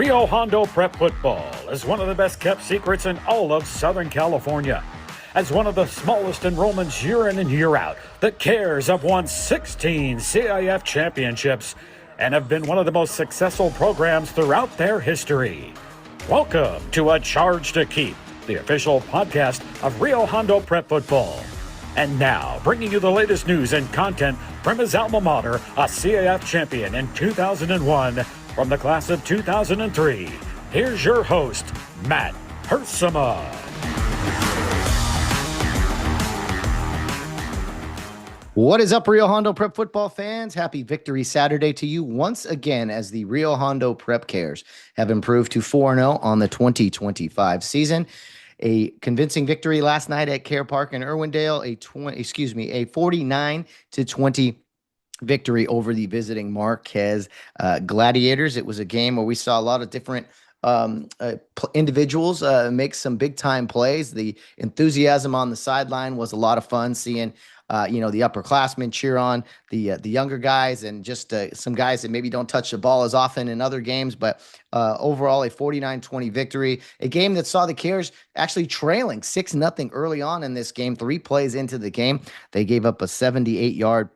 Rio Hondo Prep football is one of the best kept secrets in all of Southern California. As one of the smallest enrollments year in and year out, the Cares have won 16 CIF championships and have been one of the most successful programs throughout their history. Welcome to A Charge to Keep, the official podcast of Rio Hondo Prep football. And now, bringing you the latest news and content from his alma mater, a CIF champion in 2001 from the class of 2003. Here's your host, Matt Hersema. What is up, Rio Hondo Prep football fans? Happy Victory Saturday to you once again as the Rio Hondo Prep Cares have improved to 4-0 on the 2025 season. A convincing victory last night at Care Park in Irwindale, a 49-20 victory over the visiting Marquez Gladiators. It was a game where we saw a lot of different individuals make some big time plays. The enthusiasm on the sideline was a lot of fun seeing the upperclassmen cheer on the younger guys and just some guys that maybe don't touch the ball as often in other games. But overall, a 49-20 victory, a game that saw the Cares actually trailing 6-0 early on in this game. 3 plays into the game, they gave up a 78-yard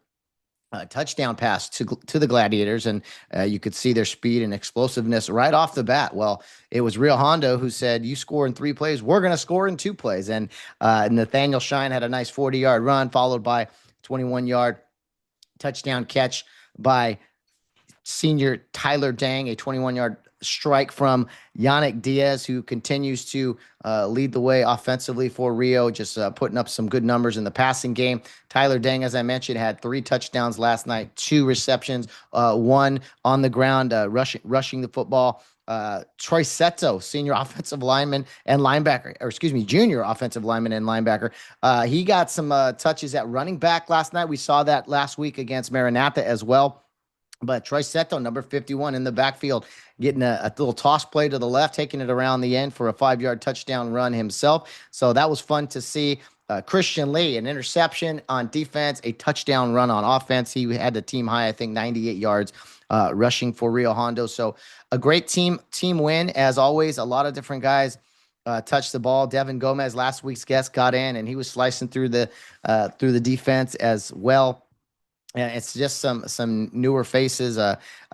touchdown pass to the Gladiators, and you could see their speed and explosiveness right off the bat. Well, it was Rio Hondo who said, you score in 3 plays, we're going to score in 2 plays. And Nathaniel Shine had a nice 40-yard run, followed by 21-yard touchdown catch by senior Tyler Dang, a 21-yard strike from Yannick Diaz, who continues to lead the way offensively for Rio, just putting up some good numbers in the passing game. Tyler Dang, as I mentioned, had 3 touchdowns last night, 2 receptions, 1 on the ground, rushing the football. Troy Seto, senior offensive lineman and linebacker, junior offensive lineman and linebacker. He got some touches at running back last night. We saw that last week against Maranatha as well. But Troy Seto, number 51 in the backfield, getting a little toss play to the left, taking it around the end for a 5-yard touchdown run himself. So that was fun to see. Christian Lee, an interception on defense, a touchdown run on offense. He had the team high, I think, 98 yards rushing for Rio Hondo. So a great team win. As always, a lot of different guys touched the ball. Devin Gomez, last week's guest, got in, and he was slicing through the defense as well. It's just some newer faces.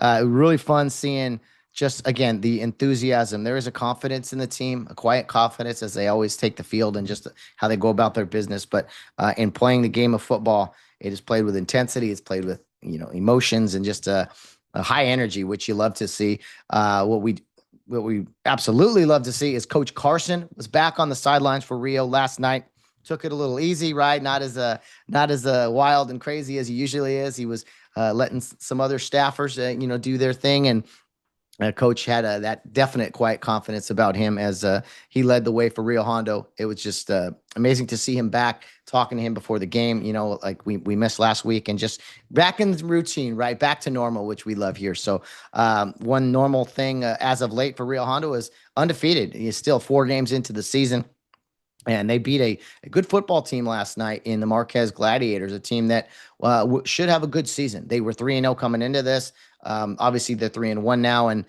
Really fun seeing just, again, the enthusiasm. There is a confidence in the team, a quiet confidence as they always take the field and just how they go about their business. But in playing the game of football, it is played with intensity. It's played with, emotions and just a high energy, which you love to see. What we absolutely love to see is Coach Carson was back on the sidelines for Rio last night. Took it a little easy, right? Not as wild and crazy as he usually is. He was letting some other staffers, do their thing, and Coach had that definite quiet confidence about him as he led the way for Rio Hondo. It was just amazing to see him back, talking to him before the game. Like we missed last week, and just back in the routine, right? Back to normal, which we love here. So one normal thing as of late for Rio Hondo is undefeated. He's still 4 games into the season. And they beat a good football team last night in the Marquez Gladiators, a team that should have a good season. They were 3-0 coming into this. Obviously, they're 3-1 now, and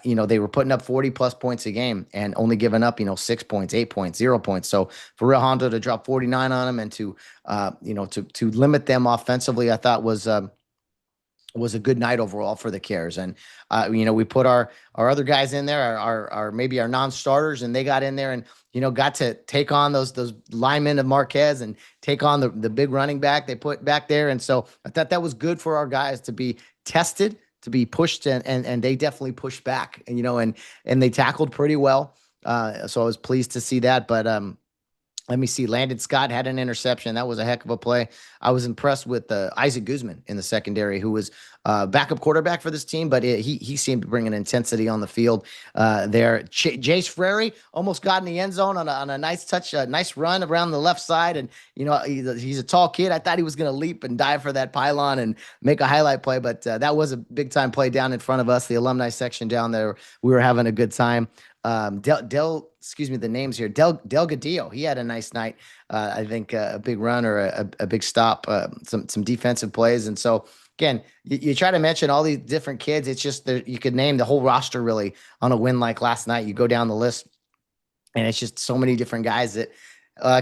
they were putting up 40-plus points a game and only giving up 6 points, 8 points, 0 points. So for Rio Hondo to drop 49 on them and to limit them offensively, I thought was a good night overall for the Cares. And we put our other guys in there, our maybe our non-starters, and they got in there and got to take on those linemen of Marquez and take on the big running back they put back there. And so I thought that was good for our guys to be tested, to be pushed, and they definitely pushed back, and they tackled pretty well. So I was pleased to see that. But let me see. Landon Scott had an interception. That was a heck of a play. I was impressed with Isaac Guzman in the secondary, who was backup quarterback for this team, but he seemed to bring an intensity on the field there. Jace Frary almost got in the end zone on a nice touch, a nice run around the left side. And, he's a tall kid. I thought he was going to leap and dive for that pylon and make a highlight play, but that was a big-time play down in front of us, the alumni section down there. We were having a good time. The names here. Del Gadillo, he had a nice night. I think a big run or a big stop, some defensive plays. And so again, you try to mention all these different kids. It's just you could name the whole roster really on a win like last night. You go down the list, and it's just so many different guys that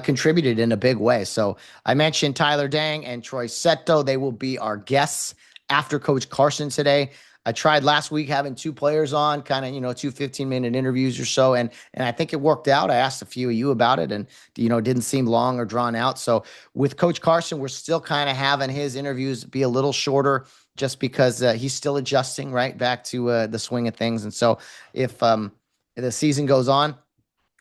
contributed in a big way. So I mentioned Tyler Dang and Troy Seto. They will be our guests after Coach Carson today. I tried last week having two players on, kind of, two 15-minute interviews or so. And I think it worked out. I asked a few of you about it, and, it didn't seem long or drawn out. So with Coach Carson, we're still kind of having his interviews be a little shorter just because he's still adjusting right back to the swing of things. And so if the season goes on,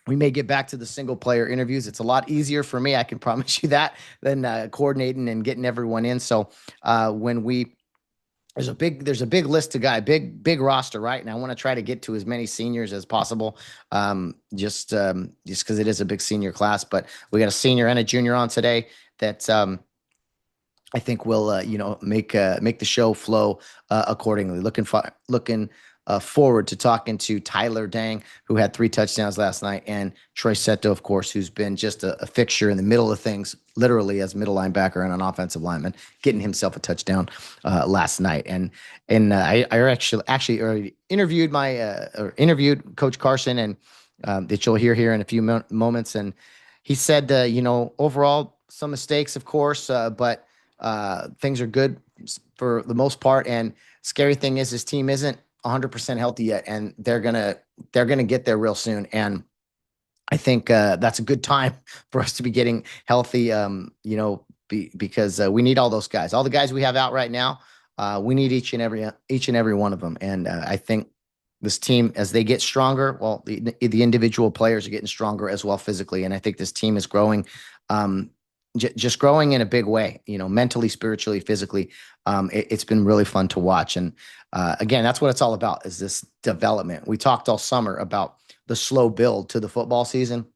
we may get back to the single player interviews. It's a lot easier for me, I can promise you that, than coordinating and getting everyone in. So when we there's a big list of guys, big roster, right? And I want to try to get to as many seniors as possible, just because it is a big senior class. But we got a senior and a junior on today that I think will make the show flow accordingly. Looking forward to talking to Tyler Dang, who had 3 touchdowns last night, and Troy Seto, of course, who's been just a fixture in the middle of things, literally as middle linebacker and an offensive lineman, getting himself a touchdown last night. And I actually already interviewed interviewed Coach Carson, and that you'll hear here in a few moments. And he said, overall some mistakes, of course, but things are good for the most part. And scary thing is his team isn't 100% healthy yet, and they're gonna get there real soon. And I think that's a good time for us to be getting healthy. Because we need all those guys, all the guys we have out right now. We need each and every one of them. And I think this team, as they get stronger, well, the individual players are getting stronger as well physically. And I think this team is growing. Just growing in a big way, mentally, spiritually, physically. It's been really fun to watch. And again, that's what it's all about, is this development. We talked all summer about the slow build to the football season.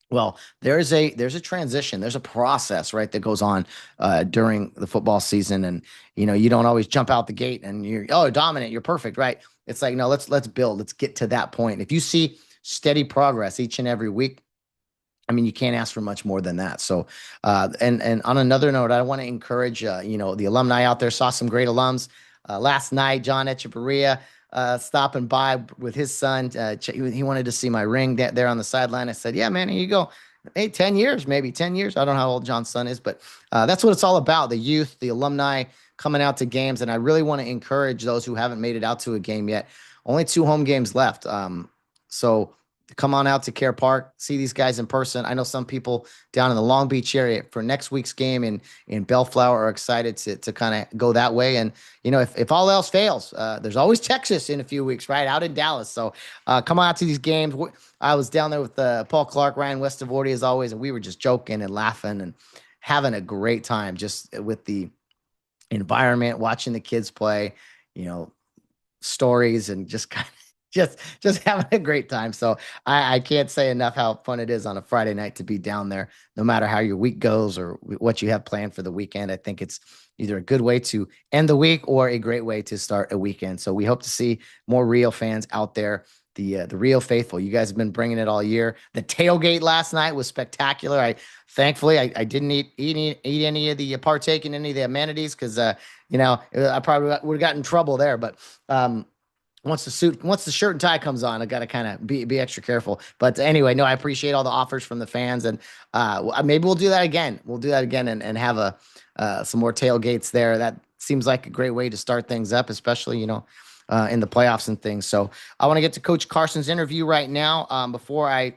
Well, there's a transition, there's a process, right, that goes on during the football season. And, you don't always jump out the gate and you're, dominant, you're perfect, right? It's like, no, let's build, let's get to that point. If you see steady progress each and every week, I mean, you can't ask for much more than that. So, and on another note, I want to encourage, the alumni out there. Saw some great alums last night. John Echeverria stopping by with his son. He wanted to see my ring there on the sideline. I said, yeah, man, here you go. Hey, 10 years, maybe 10 years. I don't know how old John's son is, but that's what it's all about. The youth, the alumni coming out to games. And I really want to encourage those who haven't made it out to a game yet. Only 2 home games left. So come on out to Care Park, see these guys in person. I know some people down in the Long Beach area for next week's game in Bellflower are excited to kind of go that way. And, if all else fails, there's always Texas in a few weeks, right, out in Dallas. So come on out to these games. I was down there with Paul Clark, Ryan Westavordi, as always, and we were just joking and laughing and having a great time just with the environment, watching the kids play, stories, and just kind of just having a great time. So I can't say enough how fun it is on a Friday night to be down there, no matter how your week goes or what you have planned for the weekend. I think it's either a good way to end the week or a great way to start a weekend. So we hope to see more Rio fans out there. The Rio faithful, you guys have been bringing it all year. The tailgate last night was spectacular. Thankfully I didn't eat any of the partake in any of the amenities, because I probably would have gotten in trouble there. But once the shirt and tie comes on, I got to kind of be extra careful. But anyway, no, I appreciate all the offers from the fans, and maybe we'll do that again. We'll do that again and have some more tailgates there. That seems like a great way to start things up, especially in the playoffs and things. So I want to get to Coach Carson's interview right now. Before I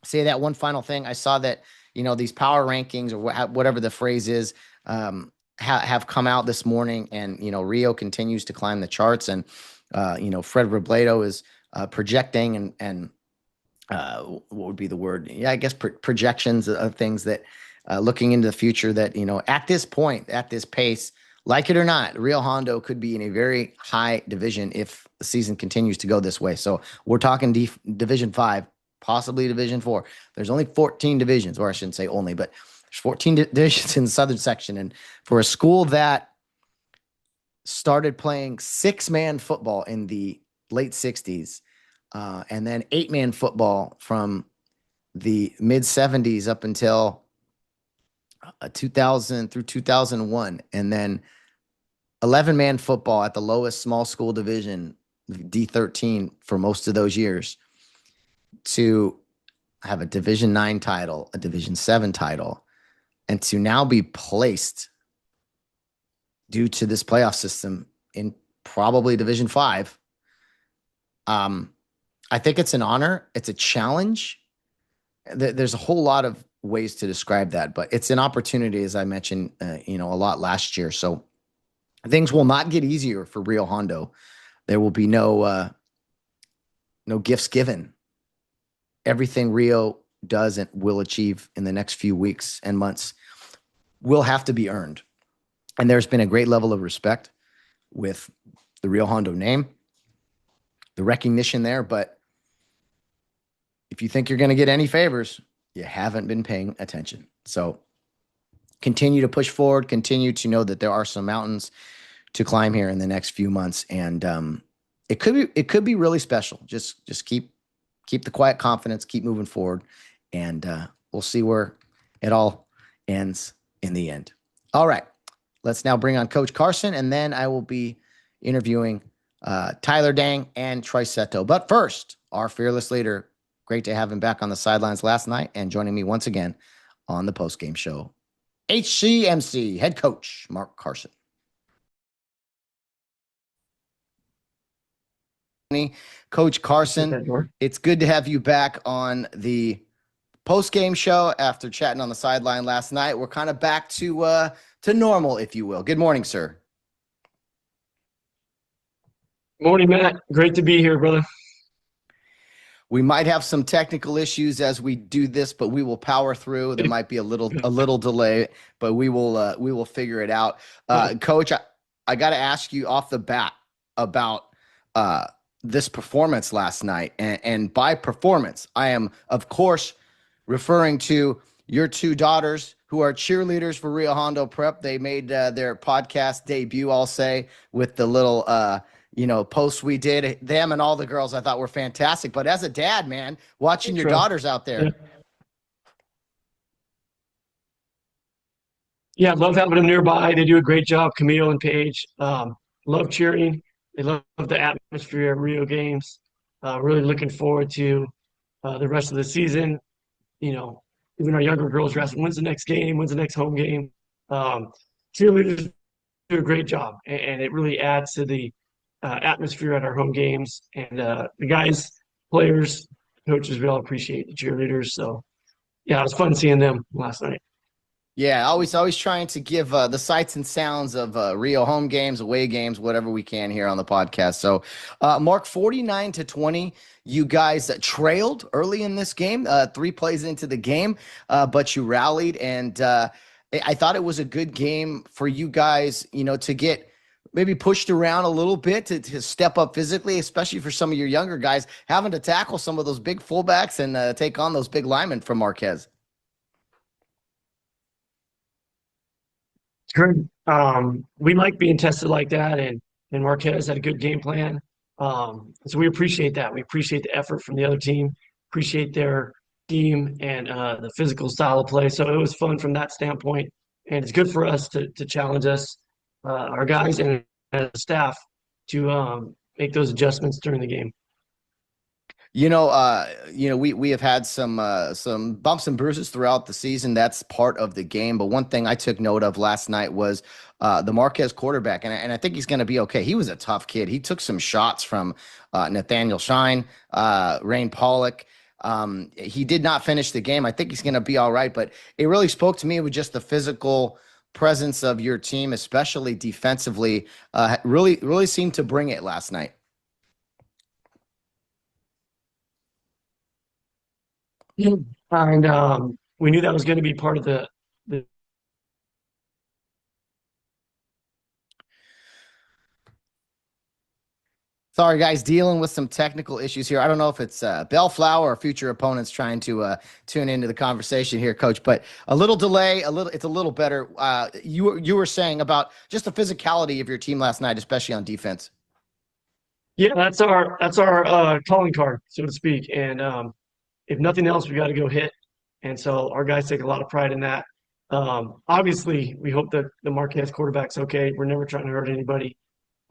say that, one final thing, I saw that these power rankings, or whatever the phrase is, have come out this morning, and Rio continues to climb the charts. And Fred Robledo is projecting and what would be the word? Yeah, I guess projections of things that looking into the future, that, at this point, at this pace, like it or not, Rio Hondo could be in a very high division if the season continues to go this way. So we're talking Division 5, possibly Division 4. There's only 14 divisions, or I shouldn't say only, but there's 14 divisions in the southern section. And for a school that started playing 6-man football in the late 60s, and then 8-man football from the mid 70s up until 2000 through 2001. And then 11-man football at the lowest small school division, D13, for most of those years, to have a Division 9 title, a Division 7 title, and to now be placed due to this playoff system in probably Division 5. I think it's an honor. It's a challenge. There's a whole lot of ways to describe that, but it's an opportunity, as I mentioned, a lot last year. So things will not get easier for Rio Hondo. There will be no gifts given. Everything Rio does and will achieve in the next few weeks and months will have to be earned. And there's been a great level of respect with the Rio Hondo name, the recognition there. But if you think you're going to get any favors, you haven't been paying attention. So continue to push forward, continue to know that there are some mountains to climb here in the next few months. And it could be really special. Just keep the quiet confidence, keep moving forward, and we'll see where it all ends in the end. All right, let's now bring on Coach Carson, and then I will be interviewing Tyler Dang and Troy Seto. But first, our fearless leader, great to have him back on the sidelines last night and joining me once again on the postgame show, HCMC head coach Mark Carson. Coach Carson, it's good to have you back on the post-game show after chatting on the sideline last night. We're kind of back to normal, if you will. Good morning, sir. Morning, Matt. Great to be here, brother. We might have some technical issues as we do this, but we will power through. There might be a little delay, but we will figure it out. Coach, I got to ask you off the bat about this performance last night. And by performance, I am, of course, referring to your two daughters who are cheerleaders for Rio Hondo Prep. They made their podcast debut, I'll say, with the little, posts we did. Them and all the girls I thought were fantastic. But as a dad, man, watching your daughters out there. Yeah, love having them nearby. They do a great job, Camille and Paige. Love cheering. They love the atmosphere at Rio games. Really looking forward to the rest of the season. Even our younger girls are asking, when's the next game? When's the next home game? Cheerleaders do a great job, and it really adds to the atmosphere at our home games. And the guys, players, coaches, we all appreciate the cheerleaders. So, yeah, it was fun seeing them last night. Yeah, always trying to give the sights and sounds of Rio home games, away games, whatever we can here on the podcast. So, Mark, 49-20, you guys trailed early in this game, 3 plays into the game, but you rallied, and I thought it was a good game for you guys, to get maybe pushed around a little bit to step up physically, especially for some of your younger guys, having to tackle some of those big fullbacks and take on those big linemen from Marquez. Good. We like being tested like that, and Marquez had a good game plan. So we appreciate that. We appreciate the effort from the other team, appreciate their team and the physical style of play. So it was fun from that standpoint, and it's good for us to challenge us, our guys and staff, to make those adjustments during the game. We have had some bumps and bruises throughout the season. That's part of the game. But one thing I took note of last night was the Marquez quarterback, and I think he's going to be okay. He was a tough kid. He took some shots from Nathaniel Shine, Rain Pollock. He did not finish the game. I think he's going to be all right. But it really spoke to me with just the physical presence of your team, especially defensively. Really seemed to bring it last night. Yeah. And we knew that was going to be part of the Sorry, guys, dealing with some technical issues here. I don't know if it's Bellflower or future opponents trying to tune into the conversation here, Coach, but a little delay, it's a little better. You were saying about just the physicality of your team last night, especially on defense. Yeah, that's our calling card, so to speak. And if nothing else, we got to go hit. And so our guys take a lot of pride in that. Obviously, we hope that the Marquez quarterback's okay. We're never trying to hurt anybody,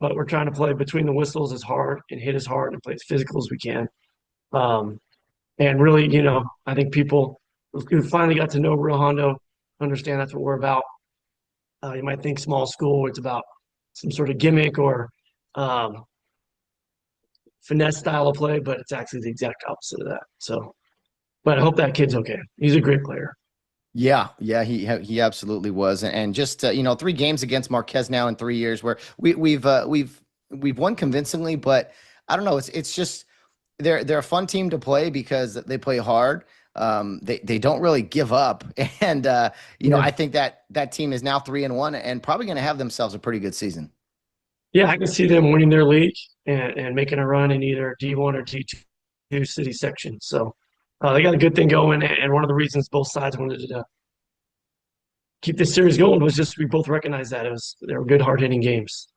but we're trying to play between the whistles as hard and hit as hard and play as physical as we can. Um, and really, I think people who finally got to know Rio Hondo understand that's what we're about. You might think small school, it's about some sort of gimmick or um, finesse style of play, but it's actually the exact opposite of that. So, but I hope that kid's okay. He's a great player. Yeah, yeah, he absolutely was, and just 3 games against Marquez now in 3 years, where we've won convincingly, but I don't know, it's just they're a fun team to play because they play hard. They don't really give up, and Yeah. I think that team is now 3-1 and probably going to have themselves a pretty good season. Yeah, I can see them winning their league and making a run in either D1 or D2 city section. So they got a good thing going. And one of the reasons both sides wanted to keep this series going was just we both recognized that they were good, hard hitting games.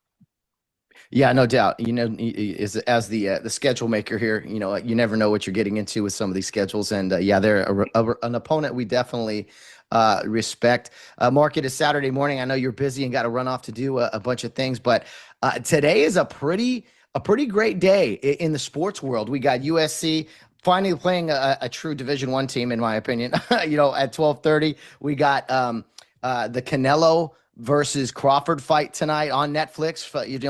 Yeah, no doubt. Is as the schedule maker here, you never know what you're getting into with some of these schedules, and yeah, they're an opponent we definitely respect. Mark, it is Saturday morning. I know you're busy and got to run off to do a bunch of things, but today is a pretty great day in the sports world. We got USC finally playing a true Division I team, in my opinion. At 12:30, we got the Canelo versus Crawford fight tonight on Netflix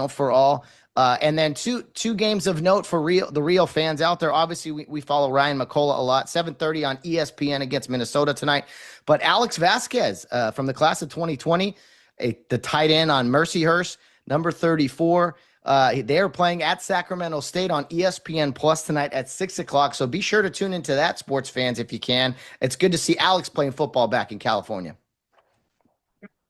for all. And then two games of note for the Rio fans out there. Obviously, we follow Ryan McCullough a lot. 7:30 on ESPN against Minnesota tonight. But Alex Vasquez from the class of 2020, the tight end on Mercyhurst, number 34. They are playing at Sacramento State on ESPN Plus tonight at 6 o'clock. So be sure to tune into that, sports fans, if you can. It's good to see Alex playing football back in California.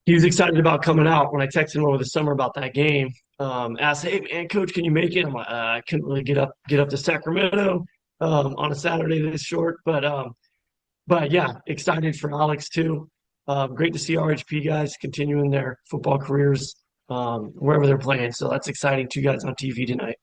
He was excited about coming out when I texted him over the summer about that game. Asked, "Hey man, coach, can you make it?" I'm like, I couldn't really get up to Sacramento on a Saturday this short, but yeah, excited for Alex too. Great to see RHP guys continuing their football careers wherever they're playing. So that's exciting. 2 guys on TV tonight.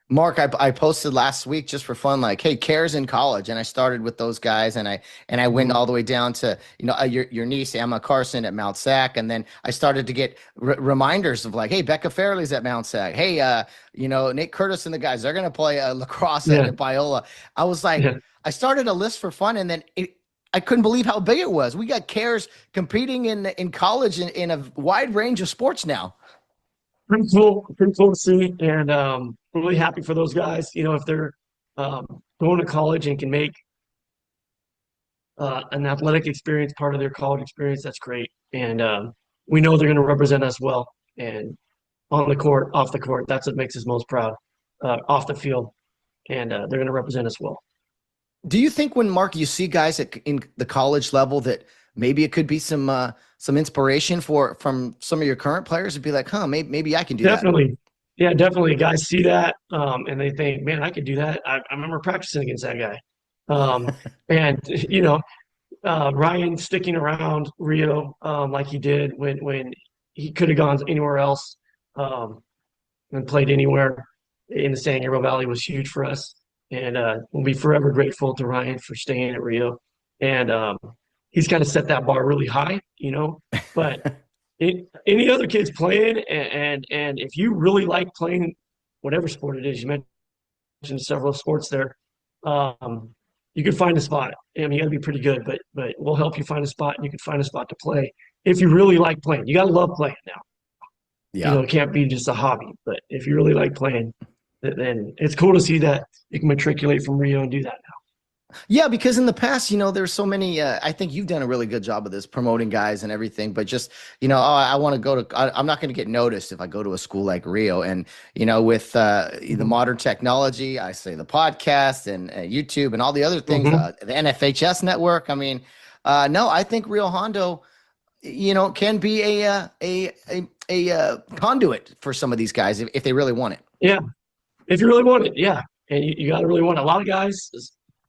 Mark, I posted last week just for fun, like, hey, Cares in college, and I started with those guys, and I went all the way down to your niece Emma Carson at Mount Sac, and then I started to get reminders of like, hey, Becca Fairley's at Mount Sac, hey, Nate Curtis and the guys, they're gonna play lacrosse at Biola. I was like, I started a list for fun, and then I couldn't believe how big it was. We got Cares competing in college in a wide range of sports now. Pretty cool to see, and really happy for those guys. If they're going to college and can make an athletic experience part of their college experience, that's great. And we know they're going to represent us well, and on the court, off the court, that's what makes us most proud. Off the field, and they're going to represent us well. Do you think when Mark, you see guys in the college level that maybe it could be some inspiration from some of your current players to be like, maybe I can do Definitely. that? Yeah, definitely. Guys see that, and they think, man, I could do that. I remember practicing against that guy. And Ryan sticking around Rio like he did when he could have gone anywhere else and played anywhere in the San Gabriel Valley was huge for us. And we'll be forever grateful to Ryan for staying at Rio. And he's kind of set that bar really high, but any other kids playing, and if you really like playing whatever sport it is, you mentioned several sports there, you can find a spot. I mean, you got to be pretty good, but we'll help you find a spot, and you can find a spot to play if you really like playing. You got to love playing now. Yeah. It can't be just a hobby, but if you really like playing, then it's cool to see that you can matriculate from Rio and do that now. Yeah, because in the past, there's so many. I think you've done a really good job of this, promoting guys and everything. But just, I want to go to. I'm not going to get noticed if I go to a school like Rio. And with the modern technology, I say the podcast and YouTube and all the other things, the NFHS network. I mean, no, I think Rio Hondo, can be a conduit for some of these guys if they really want it. Yeah, if you really want it, yeah, and you got to really want it. A lot of guys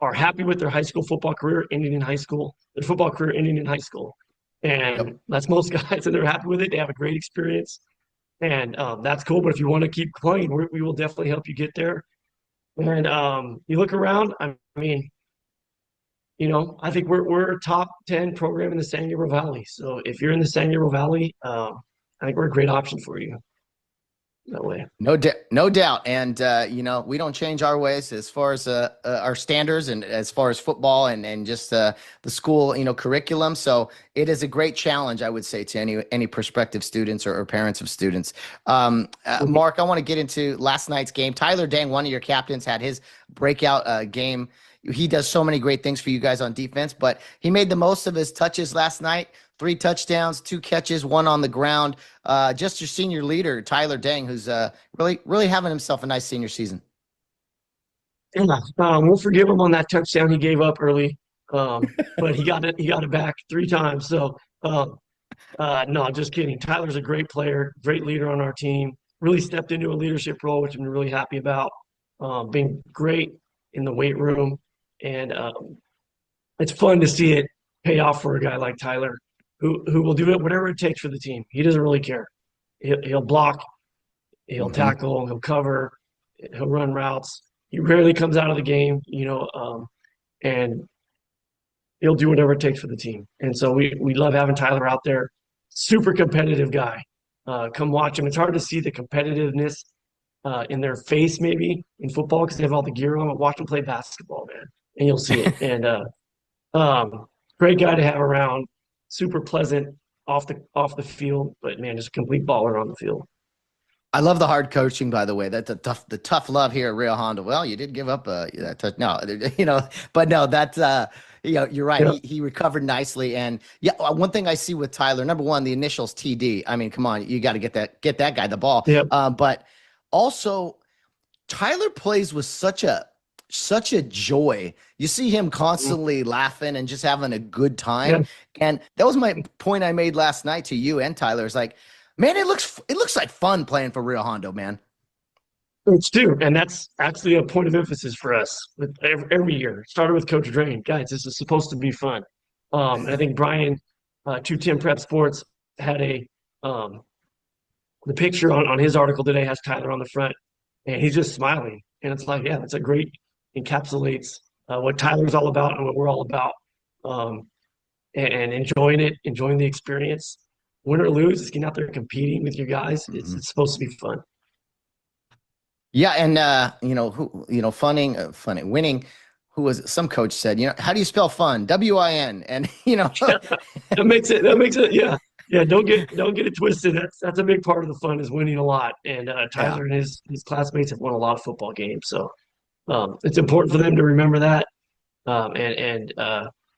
are happy with their high school football career ending in high school, their football career ending in high school. And that's most guys, and they're happy with it. They have a great experience, and that's cool. But if you want to keep playing, we will definitely help you get there. And you look around, I mean, I think we're a top 10 program in the San Gabriel Valley. So if you're in the San Gabriel Valley, I think we're a great option for you that way. No doubt. And, we don't change our ways as far as our standards and as far as football and just the school, curriculum. So it is a great challenge, I would say, to any prospective students or parents of students. Mark, I want to get into last night's game. Tyler Dang, one of your captains, had his breakout game. He does so many great things for you guys on defense, but he made the most of his touches last night. 3 touchdowns, 2 catches, 1 on the ground. Just your senior leader, Tyler Dang, who's really having himself a nice senior season. Yeah, we'll forgive him on that touchdown he gave up early, but he got it back 3 times. So no, I'm just kidding. Tyler's a great player, great leader on our team. Really stepped into a leadership role, which I'm really happy about. Being great in the weight room, and it's fun to see it pay off for a guy like Tyler, who will do it whatever it takes for the team. He doesn't really care. He'll block, he'll tackle, he'll cover, he'll run routes. He rarely comes out of the game, and he'll do whatever it takes for the team. And so we love having Tyler out there. Super competitive guy. Come watch him. It's hard to see the competitiveness in their face maybe in football because they have all the gear on. But watch them play basketball, man, and you'll see it. And great guy to have around. Super pleasant off the field, but man, just a complete baller on the field. I love the hard coaching, by the way. That's the tough love here at Rio Hondo. Well, you did give up that touch. No, but no, that's you're right. Yeah. He recovered nicely, and yeah, one thing I see with Tyler, number one, the initials TD. I mean, come on, you got to get that guy the ball. Yeah. But also, Tyler plays with such a joy. You see him constantly laughing and just having a good time. Yeah. And that was my point I made last night to you and Tyler. It's like, man, it looks like fun playing for Rio Hondo, man. It's true, and that's actually a point of emphasis for us with every year. It started with Coach Drain. Guys, this is supposed to be fun. And I think Brian, 210 Prep Sports, had the picture on his article today has Tyler on the front, and he's just smiling. And it's like, yeah, that's a great encapsulates what Tyler's all about and what we're all about. And enjoying it, enjoying the experience. Win or lose, it's getting out there competing with your guys. It's supposed to be fun. Yeah, and winning. Who was some coach said, how do you spell fun? WIN, and that makes it, yeah. Don't get it twisted. That's a big part of the fun is winning a lot. And Tyler and his classmates have won a lot of football games, so it's important for them to remember that and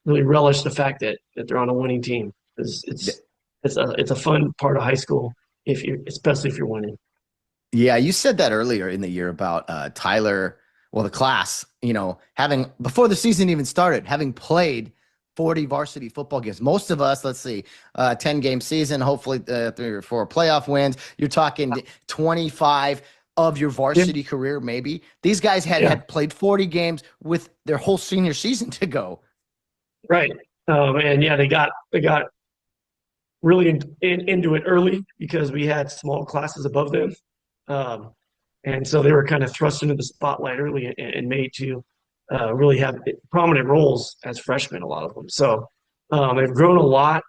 really relish the fact that they're on a winning team. It's a fun part of high school especially if you're winning. Yeah, you said that earlier in the year about Tyler, the class, having, before the season even started, having played 40 varsity football games. Most of us, 10-game season, hopefully 3 or 4 playoff wins. You're talking 25 of your varsity career, maybe. These guys had played 40 games with their whole senior season to go. Right. And yeah, they got really into it early because we had small classes above them. And so they were kind of thrust into the spotlight early and made to really have prominent roles as freshmen, a lot of them. So they've grown a lot,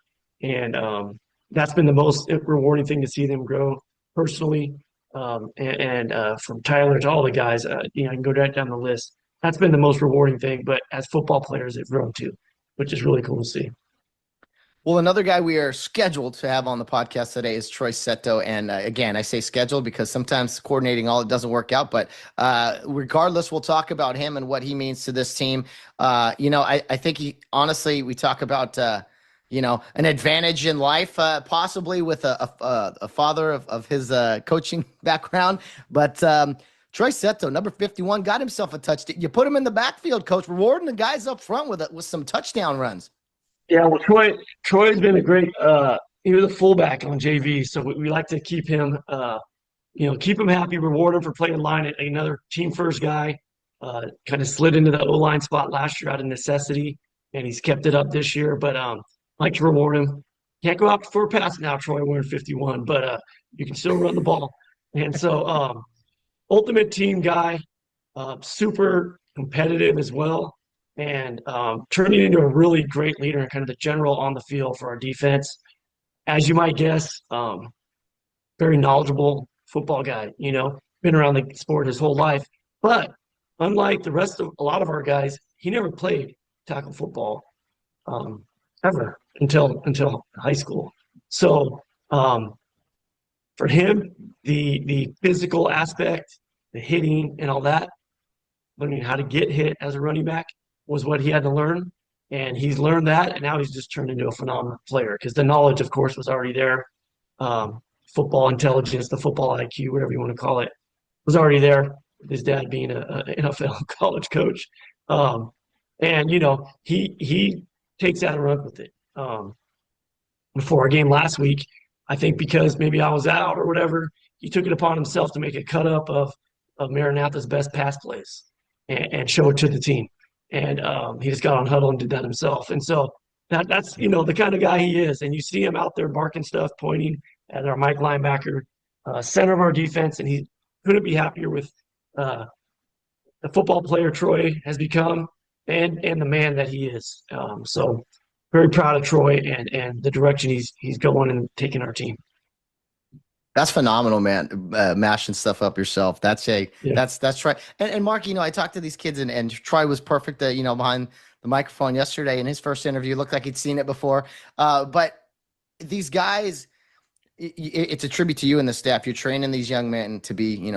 and that's been the most rewarding thing to see them grow personally. And from Tyler to all the guys, I can go right down the list. That's been the most rewarding thing. But as football players, they've grown too, which is really cool to see. Well, another guy we are scheduled to have on the podcast today is Troy Seto. And again, I say scheduled because sometimes coordinating all it doesn't work out. But regardless, we'll talk about him and what he means to this team. I think we talk about, an advantage in life, possibly with a father of his coaching background. But Troy Seto, number 51, got himself a touchdown. You put him in the backfield, coach, rewarding the guys up front with some touchdown runs. Yeah, well, Troy's been a great. He was a fullback on JV, so we like to keep him, keep him happy, reward him for playing line. Another team first guy, kind of slid into the O-line spot last year out of necessity, and he's kept it up this year. But like to reward him. Can't go out for a pass now, Troy, wearing 51, but you can still run the ball. And so, ultimate team guy, super competitive as well. and turning into a really great leader and kind of the general on the field for our defense. As you might guess, very knowledgeable football guy, been around the sport his whole life. But unlike the rest of a lot of our guys, he never played tackle football ever until high school. So for him, the physical aspect, the hitting and all that, learning how to get hit as a running back was what he had to learn. And he's learned that, and now he's just turned into a phenomenal player because the knowledge, of course, was already there. Football intelligence, the football IQ, whatever you want to call it, was already there. His dad being an NFL college coach, and he takes that and runs with it. Before our game last week, I think because maybe I was out or whatever, he took it upon himself to make a cut up of Maranatha's best pass plays and show it to the team. And he just got on huddle and did that himself. And so that's the kind of guy he is. And you see him out there barking stuff, pointing at our Mike linebacker, center of our defense, and he couldn't be happier with the football player Troy has become and the man that he is. So very proud of Troy and the direction he's going and taking our team. That's phenomenal, man. Mashing stuff up yourself. That's right. And Mark, I talked to these kids and Troy was perfect, behind the microphone yesterday in his first interview. Looked like he'd seen it before. But these guys, it's a tribute to you and the staff. You're training these young men to be,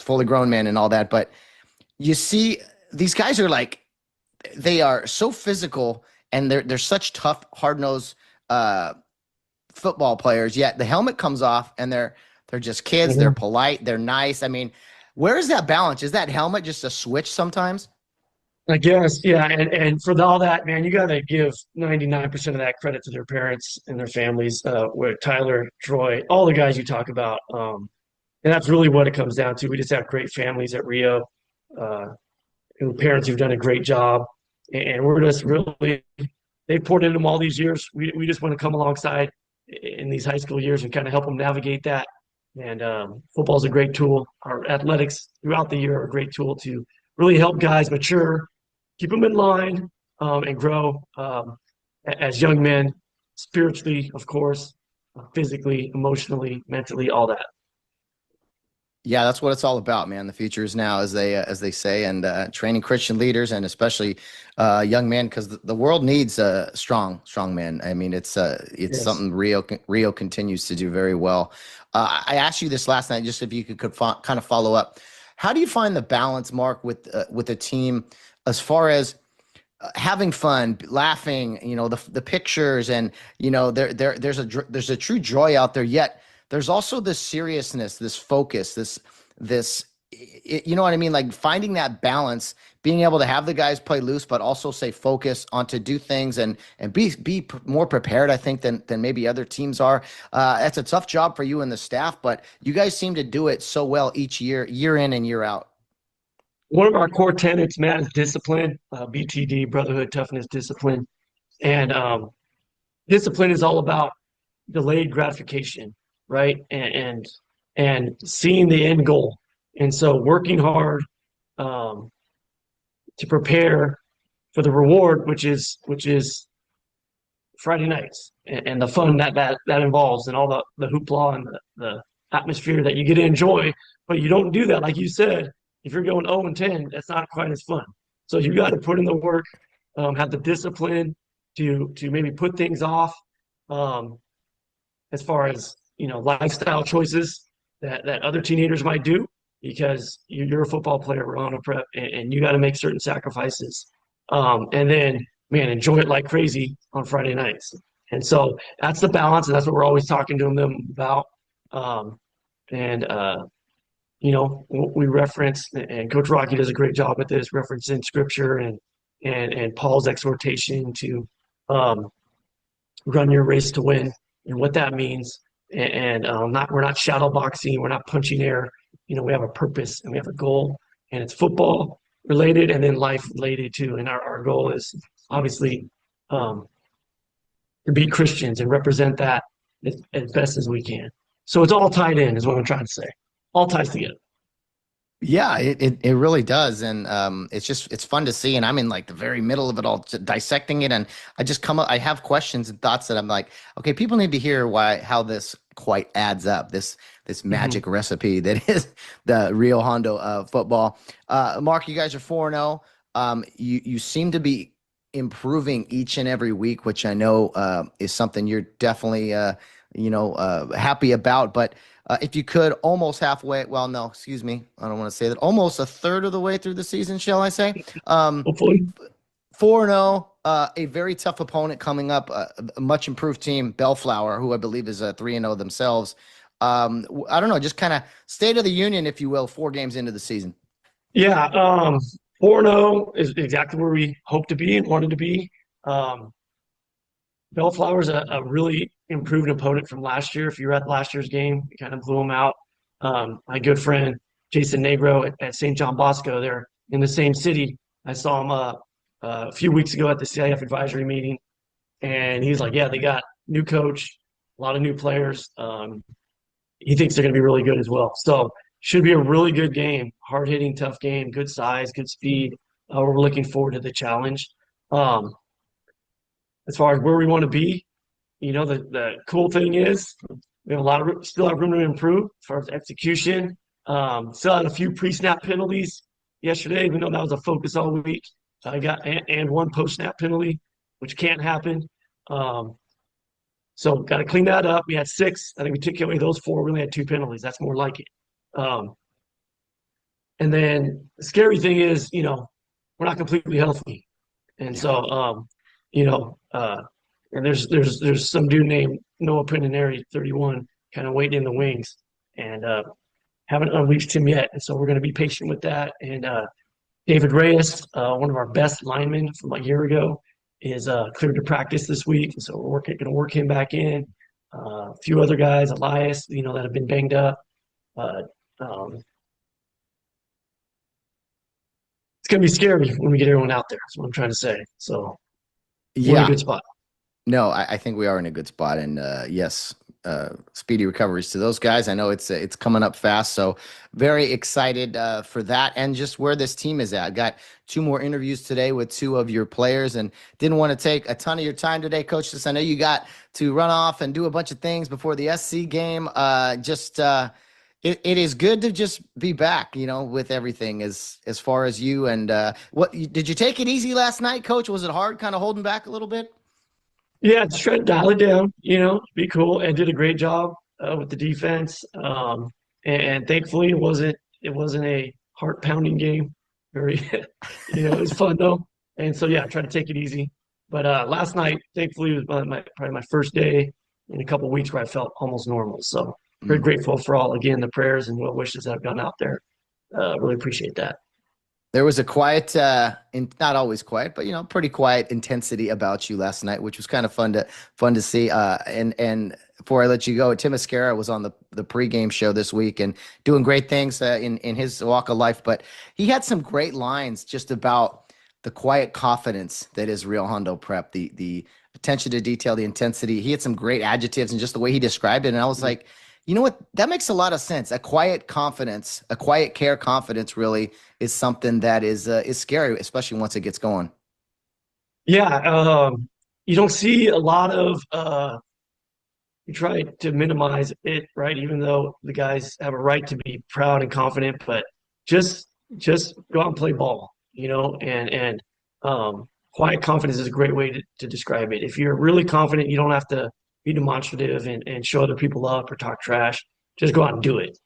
fully grown men and all that. But you see, these guys are they are so physical and they're such tough, hard-nosed football players, yet the helmet comes off and they're just kids. Mm-hmm. They're polite. They're nice. I mean, where is that balance? Is that helmet just a switch sometimes? I guess, yeah. And for all that, man, you got to give 99% of that credit to their parents and their families, with Tyler, Troy, all the guys you talk about. And that's really what it comes down to. We just have great families at Rio, and parents who've done a great job. And we're just really, they poured into them all these years. We just want to come alongside in these high school years and kind of help them navigate that. And football is a great tool. Our athletics throughout the year are a great tool to really help guys mature, keep them in line, and grow as young men, spiritually, of course, physically, emotionally, mentally, all that. Yeah, that's what it's all about, man. The future is now, as they say, and training Christian leaders and especially young men, because the world needs strong men. I mean, it's yes. Something Rio continues to do very well. I asked you this last night, just if you could kind of follow up. How do you find the balance, Mark, with a team as far as having fun, laughing, the pictures, and there's a true joy out there, yet there's also this seriousness, this focus, this, you know what I mean? Like finding that balance, being able to have the guys play loose, but also stay focused on to do things and be more prepared, I think, than maybe other teams are. That's a tough job for you and the staff, but you guys seem to do it so well each year in and year out. One of our core tenets, Matt, is discipline, BTD, brotherhood, toughness, discipline. And discipline is all about delayed gratification, right? And seeing the end goal. And so working hard to prepare for the reward, which is Friday nights and the fun that involves and all the hoopla and the atmosphere that you get to enjoy. But you don't do that, like you said. If you're going 0-10, that's not quite as fun. So you got to put in the work, have the discipline to maybe put things off, as far as lifestyle choices that other teenagers might do, because you're a football player, Rio Hondo Prep, and you got to make certain sacrifices, and then enjoy it like crazy on Friday nights. And so that's the balance, and that's what we're always talking to them about. We reference, and Coach Rocky does a great job at this, referencing scripture and Paul's exhortation to run your race to win and what that means. And we're not shadow boxing, we're not punching air. We have a purpose and we have a goal, and it's football related and then life related too. And our goal is obviously to be Christians and represent that as best as we can. So it's all tied in, is what I'm trying to say. All ties together. Yeah, it really does, and it's fun to see. And I'm in like the very middle of it all, dissecting it, and I just come up. I have questions and thoughts that I'm like, okay, people need to hear how this quite adds up. This Mhm. magic recipe that is the Rio Hondo football. Mark, you guys are 4-0. You seem to be improving each and every week, which I know is something you're definitely happy about, but. If you could, almost halfway, well, no, excuse me, I don't want to say that, almost a third of the way through the season, shall I say? Hopefully. 4-0, a very tough opponent coming up, a much improved team, Bellflower, who I believe is 3-0 themselves. I don't know, just kind of state of the union, if you will, 4 games into the season. Yeah, 4-0 is exactly where we hope to be and wanted to be. Um, Bellflower's a really improved opponent from last year. If you were at last year's game, we kind of blew them out. My good friend Jason Negro at St. John Bosco, they're in the same city. I saw him a few weeks ago at the CIF advisory meeting, and he's like, "Yeah, they got new coach, a lot of new players. He thinks they're going to be really good as well. So should be a really good game, hard hitting, tough game, good size, good speed. We're looking forward to the challenge. Um, as far as where we want to be, the cool thing is we have a lot of still have room to improve as far as execution. Still had a few pre-snap penalties yesterday. We know that was a focus all week. I got and one post-snap penalty, which can't happen. Um, so got to clean that up. We had six. I think we took away those four. We only had two penalties. That's more like it. Um, and then the scary thing is, we're not completely healthy. And Yeah. so, you know, and there's some dude named Noah Printineri, 31, kind of waiting in the wings, and haven't unleashed him yet. And so we're going to be patient with that. And David Reyes, one of our best linemen from a year ago, is cleared to practice this week. So we're going to work him back in. A few other guys, Elias, that have been banged up. Uh, um, it's going to be scary when we get everyone out there. That's what I'm trying to say. So we're in a Yeah. good spot. No, I think we are in a good spot, and yes, speedy recoveries to those guys. I know it's coming up fast, so very excited for that, and just where this team is at. Got 2 more interviews today with 2 of your players, and didn't want to take a ton of your time today, Coach. Since I know you got to run off and do a bunch of things before the SC game. It is good to just be back, with everything as far as you and what did you take it easy last night, Coach? Was it hard, kind of holding back a little bit? Yeah, just try to dial it down, be cool, and did a great job with the defense. And thankfully, it wasn't a heart pounding game. Very, it was fun though. And so yeah, try to take it easy. But last night, thankfully, was probably my first day in a couple of weeks where I felt almost normal. So very Mm. grateful for all again the prayers and well wishes that have gone out there. Really appreciate that. There was a quiet, not always quiet, but pretty quiet intensity about you last night, which was kind of fun to see. And before I let you go, Tim Mascara was on the pregame show this week and doing great things in his walk of life. But he had some great lines just about the quiet confidence that is Rio Hondo Prep, the attention to detail, the intensity. He had some great adjectives and just the way he described it, and I was like, you know what? That makes a lot of sense. A quiet confidence, a quiet care confidence, really is something that is scary, especially once it gets going. Yeah, you don't see a lot of you try to minimize it, right? Even though the guys have a right to be proud and confident, but just just go out and play ball, and quiet confidence is a great way to describe it. If you're really confident, you don't have to be demonstrative and show other people up or talk trash. Just go out and do it.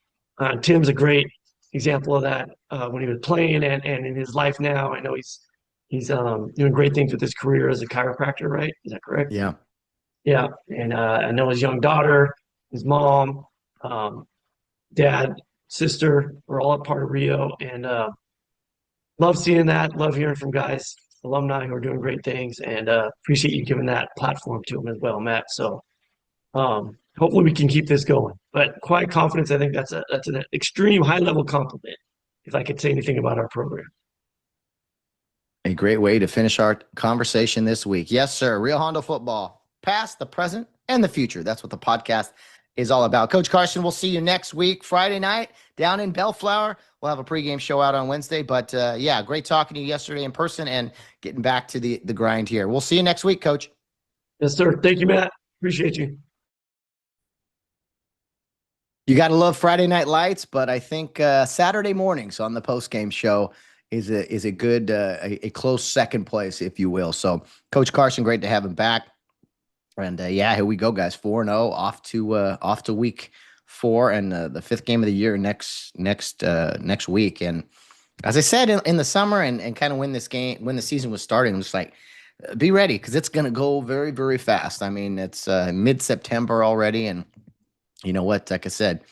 Tim's a great example of that when he was playing and in his life now. I know he's doing great things with his career as a chiropractor, right? Is that correct? Yeah. Yeah, and I know his young daughter, his mom, um, dad, sister were all a part of Rio, and love seeing that. Love hearing from guys, alumni who are doing great things, and appreciate you giving that platform to them as well, Matt. So hopefully we can keep this going. But quiet confidence, I think that's an extreme high level compliment, if I could say anything about our program. A great way to finish our conversation this week. Yes, sir. Real Hondo football, past, the present, and the future. That's what the podcast is all about. Coach Carson, we'll see you next week, Friday night, down in Bellflower. we'll have a pregame show out on Wednesday. But yeah, great talking to you yesterday in person and getting back to the grind here. We'll see you next week, Coach. Yes, sir. Thank you, Matt. Appreciate you. You got to love Friday Night Lights, but I think Saturday mornings on the postgame show is a good a close second place, if you will. So, Coach Carson, great to have him back. And yeah, here we go, guys. 4-0, off to week 4 and the 5th game of the year next week. And as I said in the summer and kind of when the season was starting, it was like, be ready because it's going to go very, very fast. I mean, it's mid-September already, and you know what? Like I said,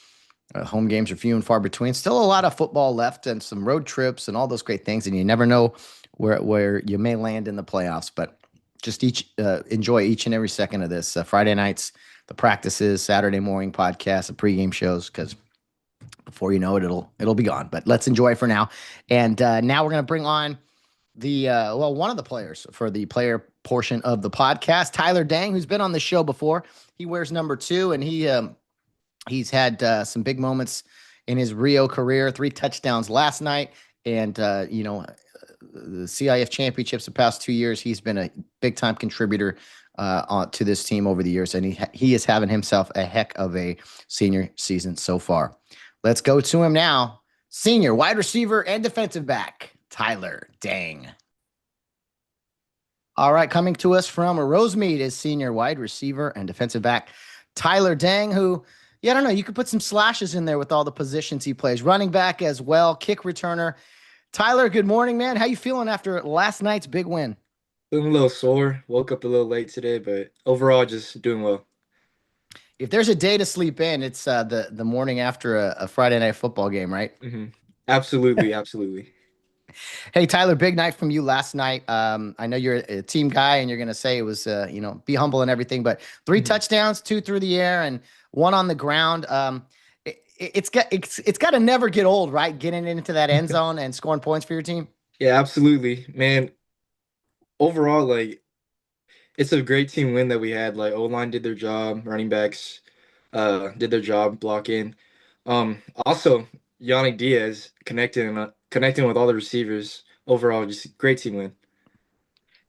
home games are few and far between. Still a lot of football left and some road trips and all those great things. And you never know where you may land in the playoffs. But just enjoy each and every second of this. Friday nights, the practices, Saturday morning podcast, the pregame shows, because before you know it, it'll be gone. But let's enjoy it for now. And now we're going to bring on the one of the players for the player portion of the podcast, Tyler Dang, who's been on the show before. He wears number 2, and he's had some big moments in his Rio career, 3 touchdowns last night. And, the CIF championships the past 2 years, he's been a big time contributor to this team over the years. And he is having himself a heck of a senior season so far. Let's go to him now. Senior wide receiver and defensive back, Tyler Dang. All right, coming to us from Rosemead is senior wide receiver and defensive back, Tyler Dang, who, I don't know, you could put some slashes in there with all the positions he plays. Running back as well, kick returner. Tyler, good morning, man. How you feeling after last night's big win? Feeling a little sore. Woke up a little late today, but overall just doing well. If there's a day to sleep in, it's the morning after a Friday night football game, right? Mm-hmm. Absolutely, absolutely. Hey, Tyler, big night from you last night. I know you're a team guy, and you're going to say it was, be humble and everything, but 3 touchdowns, 2 through the air, and 1 on the ground. It's got to never get old, right? Getting into that end zone and scoring points for your team. Yeah, absolutely, man. Overall, like, it's a great team win that we had. Like, O-line did their job, running backs did their job blocking. Also, Yannick Diaz connecting with all the receivers. Overall, just a great team win.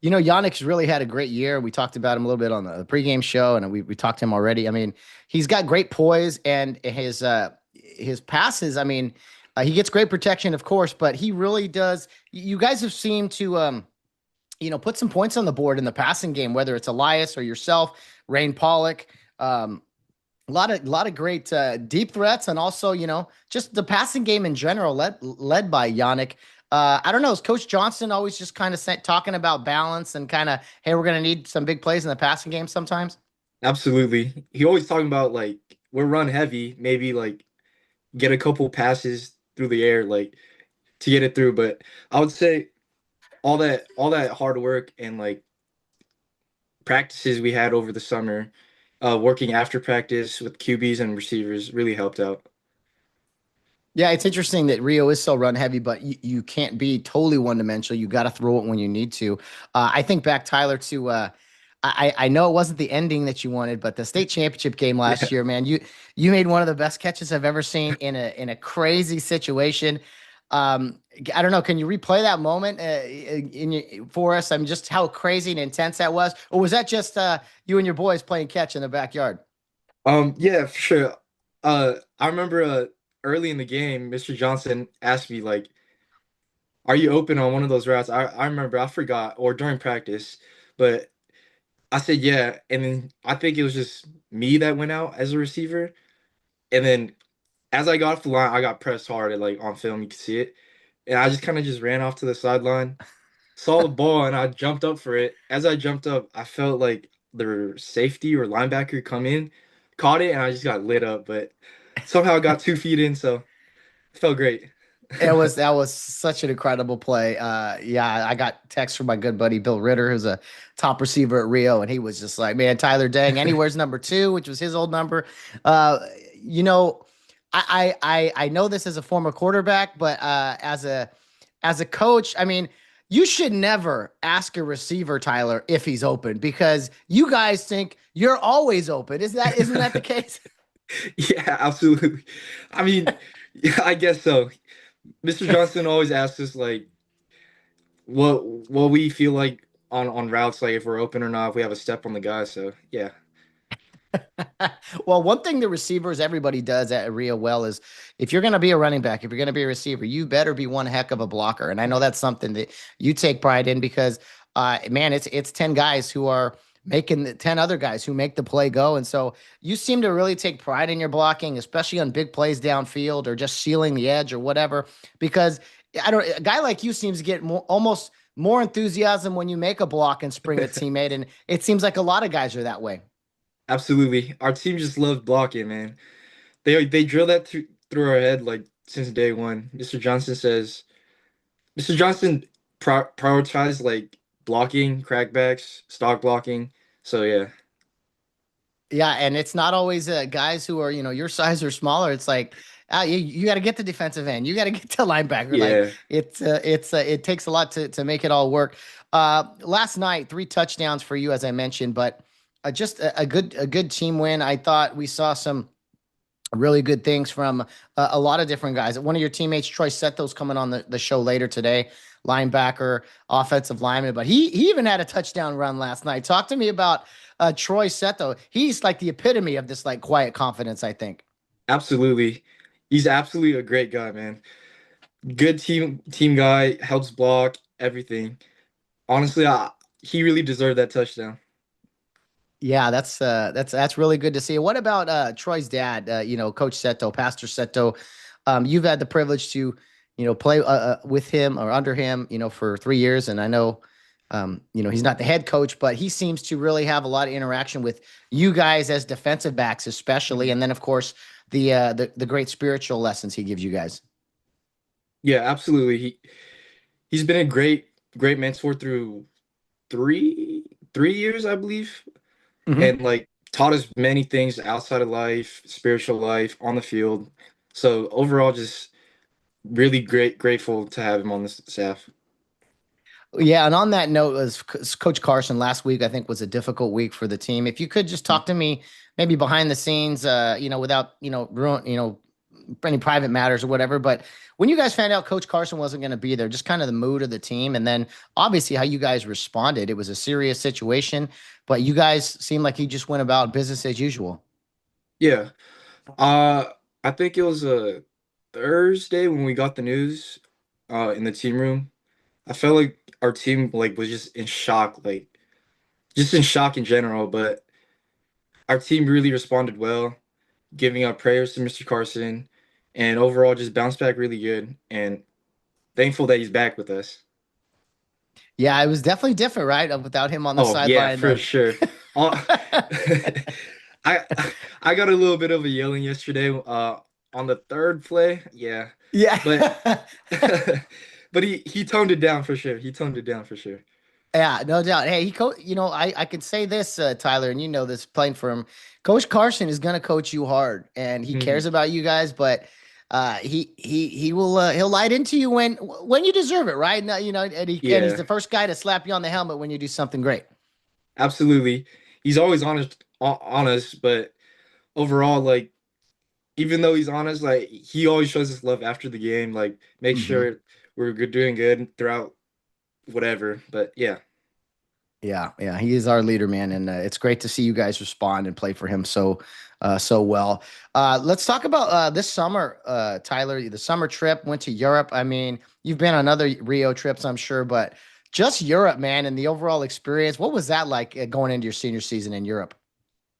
Yannick's really had a great year. We talked about him a little bit on the pregame show, and we talked to him already. I mean, he's got great poise, and his passes. I mean, he gets great protection, of course, but he really does. You guys have seemed to, put some points on the board in the passing game, whether it's Elias or yourself, Rain Pollock. A lot of great deep threats, and also, just the passing game in general, led by Yannick. I don't know. Is Coach Johnson always just kind of talking about balance and kind of, hey, we're going to need some big plays in the passing game sometimes? Absolutely. He always talking about, like, we're run heavy, maybe, like, get a couple passes through the air, like, to get it through. But I would say all that hard work and, like, practices we had over the summer, working after practice with QBs and receivers really helped out. Yeah, it's interesting that Rio is so run heavy, but you can't be totally one-dimensional. You got to throw it when you need to. I think back, Tyler, to I know it wasn't the ending that you wanted, but the state championship game last year, man, you made one of the best catches I've ever seen in a crazy situation. I don't know. Can you replay that moment for us? I mean, just how crazy and intense that was, or was that just you and your boys playing catch in the backyard? Yeah, for sure. I remember early in the game, Mr. Johnson asked me, like, are you open on one of those routes? I remember, I forgot, or during practice, but I said yeah, and then I think it was just me that went out as a receiver, and then as I got off the line, I got pressed hard, and, like, on film, you could see it, and I just kind of just ran off to the sideline, saw the ball, and I jumped up for it. As I jumped up, I felt like the safety or linebacker come in, caught it, and I just got lit up, but somehow I got 2 feet in, so it felt great. That was such an incredible play. Yeah, I got text from my good buddy Bill Ritter, who's a top receiver at Rio, and he was just like, "Man, Tyler Dang, anywhere's number 2," which was his old number. You know, I know this as a former quarterback, but as a coach, I mean, you should never ask a receiver, Tyler, if he's open, because you guys think you're always open. Isn't that the case? Yeah, absolutely. I mean, yeah, I guess so. Mr. Johnson always asks us like what we feel like on routes, like if we're open or not, if we have a step on the guy. So yeah, Well, one thing the receivers, everybody does at Rio well is if you're going to be a running back, if you're going to be a receiver, you better be one heck of a blocker. And I know that's something that you take pride in because, man, it's 10 guys who are making the 10 other guys who make the play go. And so you seem to really take pride in your blocking, especially on big plays downfield or just sealing the edge or whatever, because I don't, a guy like you seems to get more, almost more enthusiasm when you make a block and spring a teammate. And it seems like a lot of guys are that way. absolutely. Our team just loves blocking, man. They drill that through our head like since day one. Mr. Johnson prioritized like blocking, crackbacks, stock blocking. So yeah, Yeah, and it's not always guys who are, your size or smaller. It's like you got to get the defensive end, you got to get the linebacker. Like yeah, it takes a lot to make it all work. Last night, 3 touchdowns for you, as I mentioned, but just a good team win. I thought we saw some really good things from a lot of different guys. One of your teammates, Troy Seto's coming on the show later today, linebacker, offensive lineman, but he even had a touchdown run last night. Talk to me about Troy Seto. He's like the epitome of this like quiet confidence, I think. absolutely. He's absolutely a great guy, man. Good team guy, helps block everything. Honestly, he really deserved that touchdown. Yeah, that's really good to see. What about Troy's dad? Coach Seto, Pastor Seto. You've had the privilege to, play with him or under him, for 3 years, and I know, he's not the head coach, but he seems to really have a lot of interaction with you guys as defensive backs, especially, Mhm. and then of course the great spiritual lessons he gives you guys. Yeah, absolutely. He's been a great mentor through three years, I believe, Hmm. and like taught us many things outside of life, spiritual life, on the field. So overall, just really grateful to have him on this staff. Yeah, and on that note, as Coach Carson last week, I think was a difficult week for the team. If you could just talk to me, maybe behind the scenes, without ruin, any private matters or whatever. But when you guys found out Coach Carson wasn't going to be there, just kind of the mood of the team, and then obviously how you guys responded. It was a serious situation, but you guys seemed like you just went about business as usual. Yeah. Uh, I think it was a Thursday when we got the news in the team room. I felt like our team like was just in shock, like just in shock in general, but our team really responded well, giving up prayers to Mr. Carson, and overall just bounced back really good and thankful that he's back with us. Yeah, it was definitely different, right? Without him on the Oh yeah, sideline. for sure. Uh, I I got a little bit of a yelling yesterday on the third play. Yeah. But Yeah. but he toned it down for sure. He toned it down for sure. Yeah, no doubt. Hey, I could say this, Tyler, and you know this playing for him. Coach Carson is going to coach you hard, and he cares Mhm. about you guys. But he will he'll light into you when you deserve it, right? No, and he's Yeah, the first guy to slap you on the helmet when you do something great. absolutely. He's always honest, but overall, like even though he's honest, like he always shows us love after the game, like make Hmm. sure we're doing good throughout whatever. But yeah, Yeah, he is our leader, man, and it's great to see you guys respond and play for him so well. Let's talk about this summer, Tyler. The summer trip went to Europe. I mean, you've been on other Rio trips, I'm sure, but just Europe, man, and the overall experience. What was that like going into your senior season in Europe?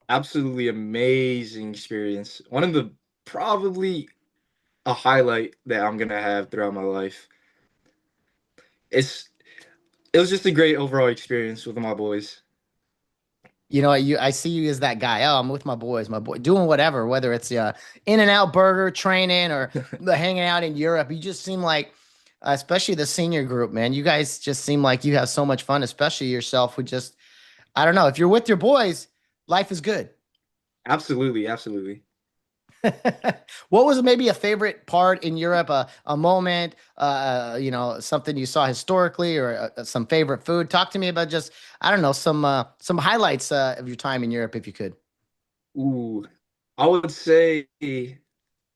absolutely amazing experience. One of the probably a highlight that I'm gonna have throughout my life. It's it was just a great overall experience with my boys. I see you as that guy. Oh, I'm with my boy, doing whatever, whether it's in and out burger training or the hanging out in Europe. You just seem like, especially the senior group, man. You guys just seem like you have so much fun, especially yourself. Who just, I don't know, if you're with your boys, life is good. Absolutely, absolutely. What was maybe a favorite part in Europe? A moment, something you saw historically, or some favorite food. Talk to me about just, I don't know, some highlights of your time in Europe, if you could. Ooh, I would say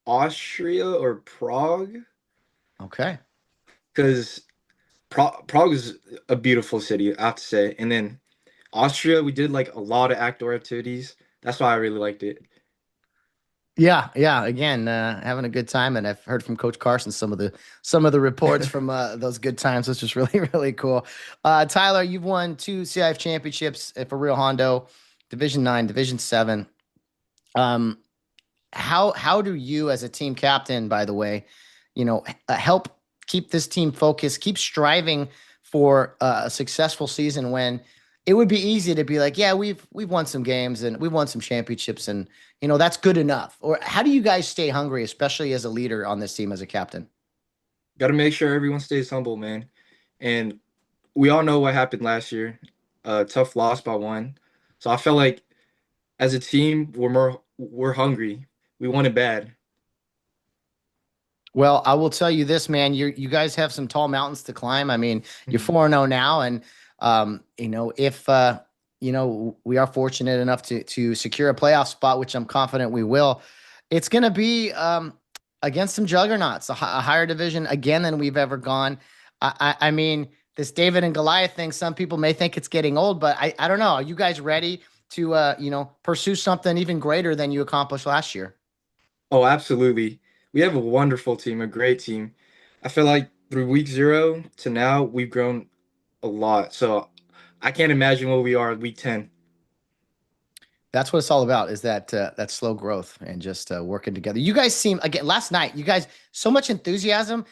Austria or Prague. Okay. because Prague is a beautiful city, I have to say. And then Austria, we did like a lot of outdoor activities. That's why I really liked it. Yeah, yeah. Again, having a good time, and I've heard from Coach Carson some of the reports from those good times, which is really really cool. Tyler, you've won two CIF championships for Rio Hondo, Division 9, Division 7. Um, how do you, as a team captain, by the way, help keep this team focused, keep striving for a successful season when it would be easy to be like, yeah, we've won some games and we've won some championships, and that's good enough. Or how do you guys stay hungry, especially as a leader on this team as a captain? Got to make sure everyone stays humble, man. And we all know what happened last year. Tough loss by one. So I felt like as a team, we're hungry. We want it bad. Well, I will tell you this, man. You guys have some tall mountains to climb. I mean, you're Mhm. 4-0 now, and if we are fortunate enough to secure a playoff spot, which I'm confident we will, it's going to be against some juggernauts, a higher division again than we've ever gone. I mean, this David and Goliath thing. Some people may think it's getting old, but I don't know. Are you guys ready to pursue something even greater than you accomplished last year? Oh, absolutely. We have a wonderful team, a great team. I feel like through week 0 to now, we've grown a lot. So I can't imagine where we are at week 10. That's what it's all about, is that slow growth and just working together. You guys seem, again, last night, you guys, so much enthusiasm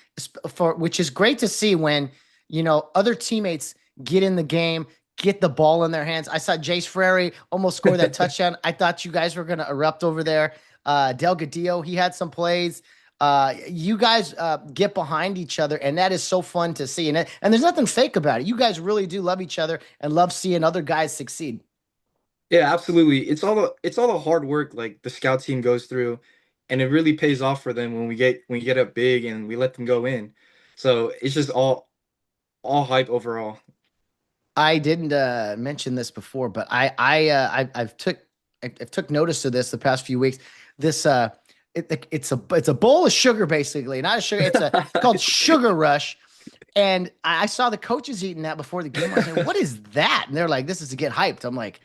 for, which is great to see when, other teammates get in the game, get the ball in their hands. I saw Jace Frary almost score that touchdown. I thought you guys were going to erupt over there. Delgadillo, he had some plays. You guys get behind each other, and that is so fun to see. And there's nothing fake about it. You guys really do love each other and love seeing other guys succeed. Yeah, absolutely. It's all the hard work like the scout team goes through, and it really pays off for them when we get up big and we let them go in. So it's just all hype overall. I didn't mention this before, but I've took notice of this the past few weeks. This it's a bowl of sugar, basically, not a sugar. It's called Sugar Rush, and I saw the coaches eating that before the game. I was like, "What is that?" And they're like, "This is to get hyped." I'm like,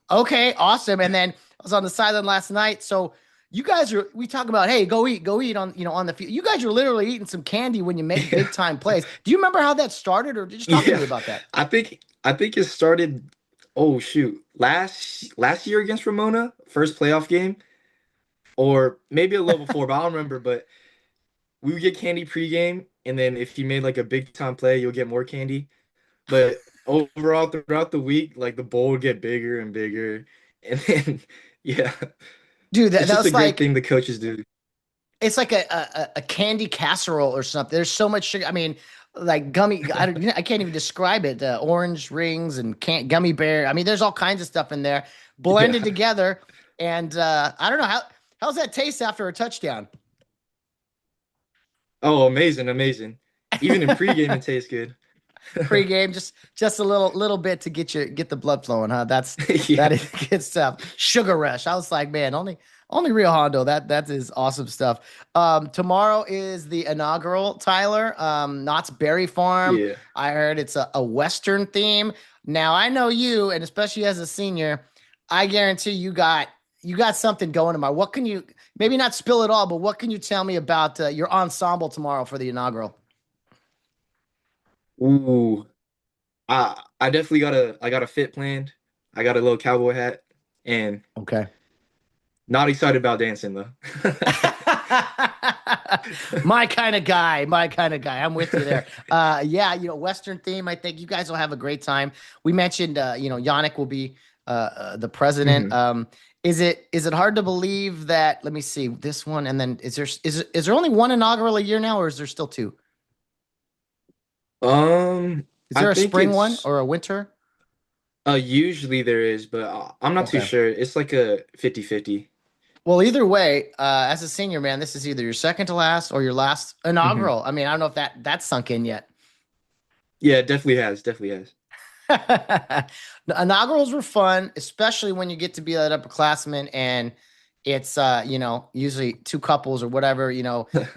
"Okay, awesome." And then I was on the sideline last night, so. You guys we talk about, hey, go eat on the field. You guys are literally eating some candy when you make Yeah. big time plays. Do you remember how that started, or just talk to me Yeah. about that? I think it started, oh shoot, last year against Ramona, first playoff game, or maybe a little before, but I don't remember. But we would get candy pregame, and then if you made like a big time play, you'll get more candy. But overall, throughout the week, like the bowl would get bigger and bigger, and then yeah, Dude, that, it's that just a was great like thing the coaches do. it's like a candy casserole or something. There's so much sugar. I mean, like gummy. I can't even describe it. Orange rings and gummy bear. I mean, there's all kinds of stuff in there blended Yeah. together. And I don't know how's that taste after a touchdown. Oh, amazing, amazing. Even in pregame, it tastes good. Pre-game, just a little bit to get the blood flowing, huh? That Yeah. is good stuff. Sugar Rush. I was like, man, only Rio Hondo. That is awesome stuff. Tomorrow is the inaugural, Tyler. Knott's Berry Farm. Yeah. I heard it's a Western theme. Now I know you, and especially as a senior, I guarantee you got something going tomorrow. What can you, maybe not spill it all, but what can you tell me about your ensemble tomorrow for the inaugural? Ooh. I definitely got a fit planned. I got a little cowboy hat and Okay. not excited about dancing though. My kind of guy, my kind of guy. I'm with you there. Yeah, Western theme. I think you guys will have a great time. We mentioned, Yannick will be the president. Mhm. Is it hard to believe that? Let me see this one, and then is there only one inaugural a year now, or is there still two? Is I there a think spring one it's or a winter? usually there is, but I'm not too Okay. sure. It's like a 50-50. Well, either way, as a senior man, this is either your second to last or your last Mhm. inaugural. I mean, I don't know if that's sunk in yet. Yeah, it definitely has. Definitely has. The inaugurals were fun, especially when you get to be that upperclassman and it's usually two couples or whatever,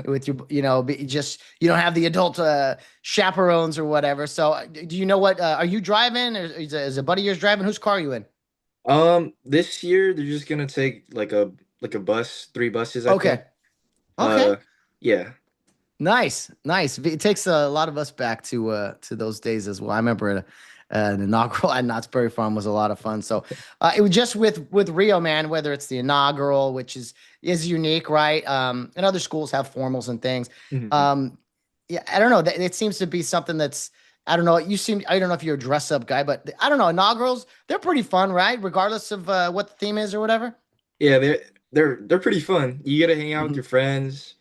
with your, just you don't have the adult chaperones or whatever. So do you know what are you driving, or is a buddy of yours driving? Whose car are you in? This year they're just gonna take like a bus, 3 buses, I Okay. think. Okay. Uh, yeah. Nice, nice. It takes a lot of us back to those days as well. I remember an inaugural at Knott's Berry Farm was a lot of fun. So it was just with Rio, man. Whether it's the inaugural, which is unique, right? And other schools have formals and things. Mhm. Um, yeah, I don't know. It seems to be something that's, I don't know. I don't know if you're a dress up guy, but I don't know. Inaugurals, they're pretty fun, right? Regardless of what the theme is or whatever. Yeah, they're pretty fun. You get to hang out with Mhm. your friends,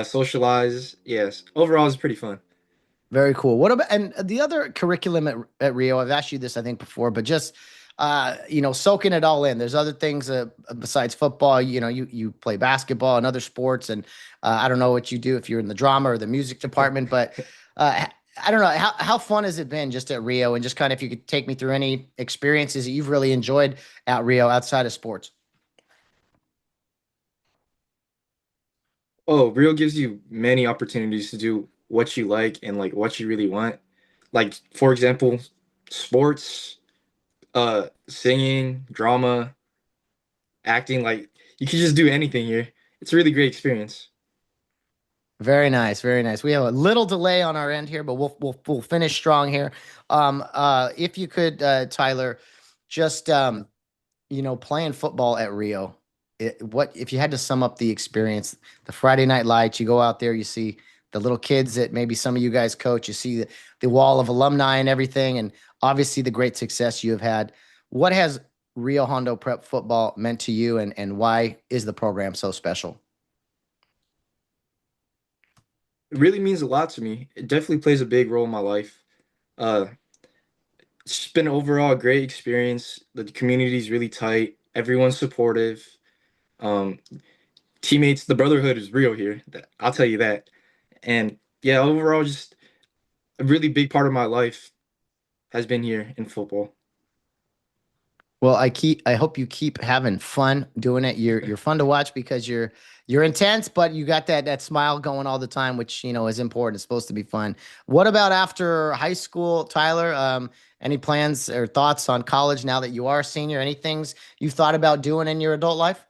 socialize. Yes, overall it's pretty fun. Very cool. What about, and the other curriculum at Rio? I've asked you this, I think, before, but just soaking it all in. There's other things besides football. You play basketball and other sports, and I don't know what you do if you're in the drama or the music department, but I don't know how fun has it been just at Rio, and just kind of if you could take me through any experiences that you've really enjoyed at Rio outside of sports. Oh, Rio gives you many opportunities to do what you like and like what you really want. Like for example, sports, singing, drama, acting. Like you can just do anything here. It's a really great experience. Very nice, very nice. We have a little delay on our end here, but we'll finish strong here. If you could, Tyler, just playing football at Rio. What if you had to sum up the experience? The Friday night lights, you go out there, you see the little kids that maybe some of you guys coach. You see the wall of alumni and everything, and obviously the great success you have had. What has Rio Hondo Prep football meant to you, and why is the program so special? It really means a lot to me. It definitely plays a big role in my life. Uh, it's just been overall a great experience. The community's really tight. Everyone's supportive. Um, Teammates, the brotherhood is real here. I'll tell you that. And yeah, overall, just a really big part of my life has been here in football. Well, I hope you keep having fun doing it. You're fun to watch because you're intense, but you got that smile going all the time, which is important. It's supposed to be fun. What about after high school, Tyler? Any plans or thoughts on college now that you are a senior? Any things you thought about doing in your adult life?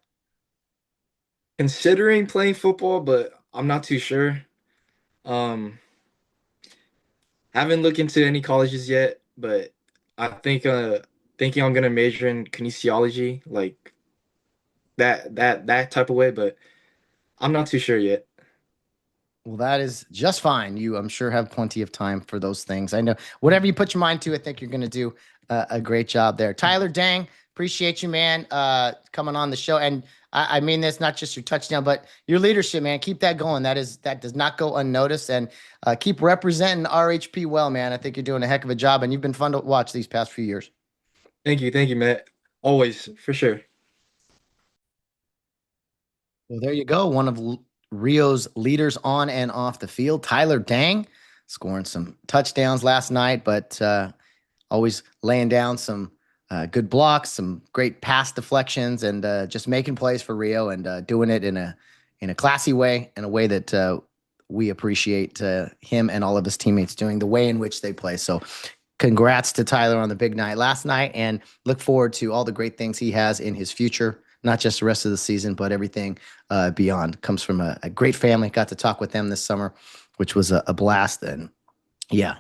Considering playing football, but I'm not too sure. Um, haven't looked into any colleges yet, but I think thinking I'm gonna major in kinesiology, like that type of way, but I'm not too sure yet. Well, that is just fine. You, I'm sure, have plenty of time for those things. I know whatever you put your mind to, I think you're going to do a great job there. Tyler Dang, appreciate you, man, coming on the show. And I mean this, not just your touchdown, but your leadership, man. Keep that going. That does not go unnoticed. And keep representing RHP well, man. I think you're doing a heck of a job, and you've been fun to watch these past few years. Thank you, Matt. Always, for sure. Well, there you go. One of Rio's leaders on and off the field, Tyler Dang, scoring some touchdowns last night, but always laying down some good blocks, some great pass deflections, and just making plays for Rio and doing it in a classy way, in a way that we appreciate him and all of his teammates doing, the way in which they play. So, congrats to Tyler on the big night last night, and look forward to all the great things he has in his future. Not just the rest of the season, but everything beyond. Comes from a great family. Got to talk with them this summer, which was a blast. And yeah,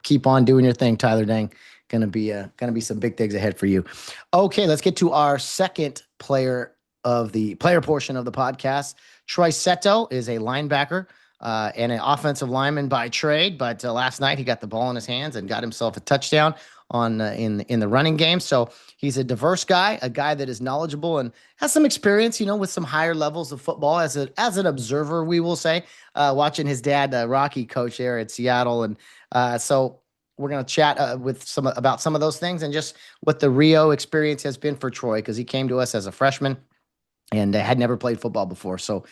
keep on doing your thing, Tyler Dang. Gonna be some big things ahead for you. Okay, let's get to our second player of the player portion of the podcast. Troy Seto is a linebacker and an offensive lineman by trade, but last night he got the ball in his hands and got himself a touchdown on in the running game. So he's a diverse guy, a guy that is knowledgeable and has some experience, with some higher levels of football as an observer, we will say, watching his dad Rocky coach there at Seattle, and so we're going to chat with about some of those things and just what the Rio experience has been for Troy, because he came to us as a freshman and had never played football before. So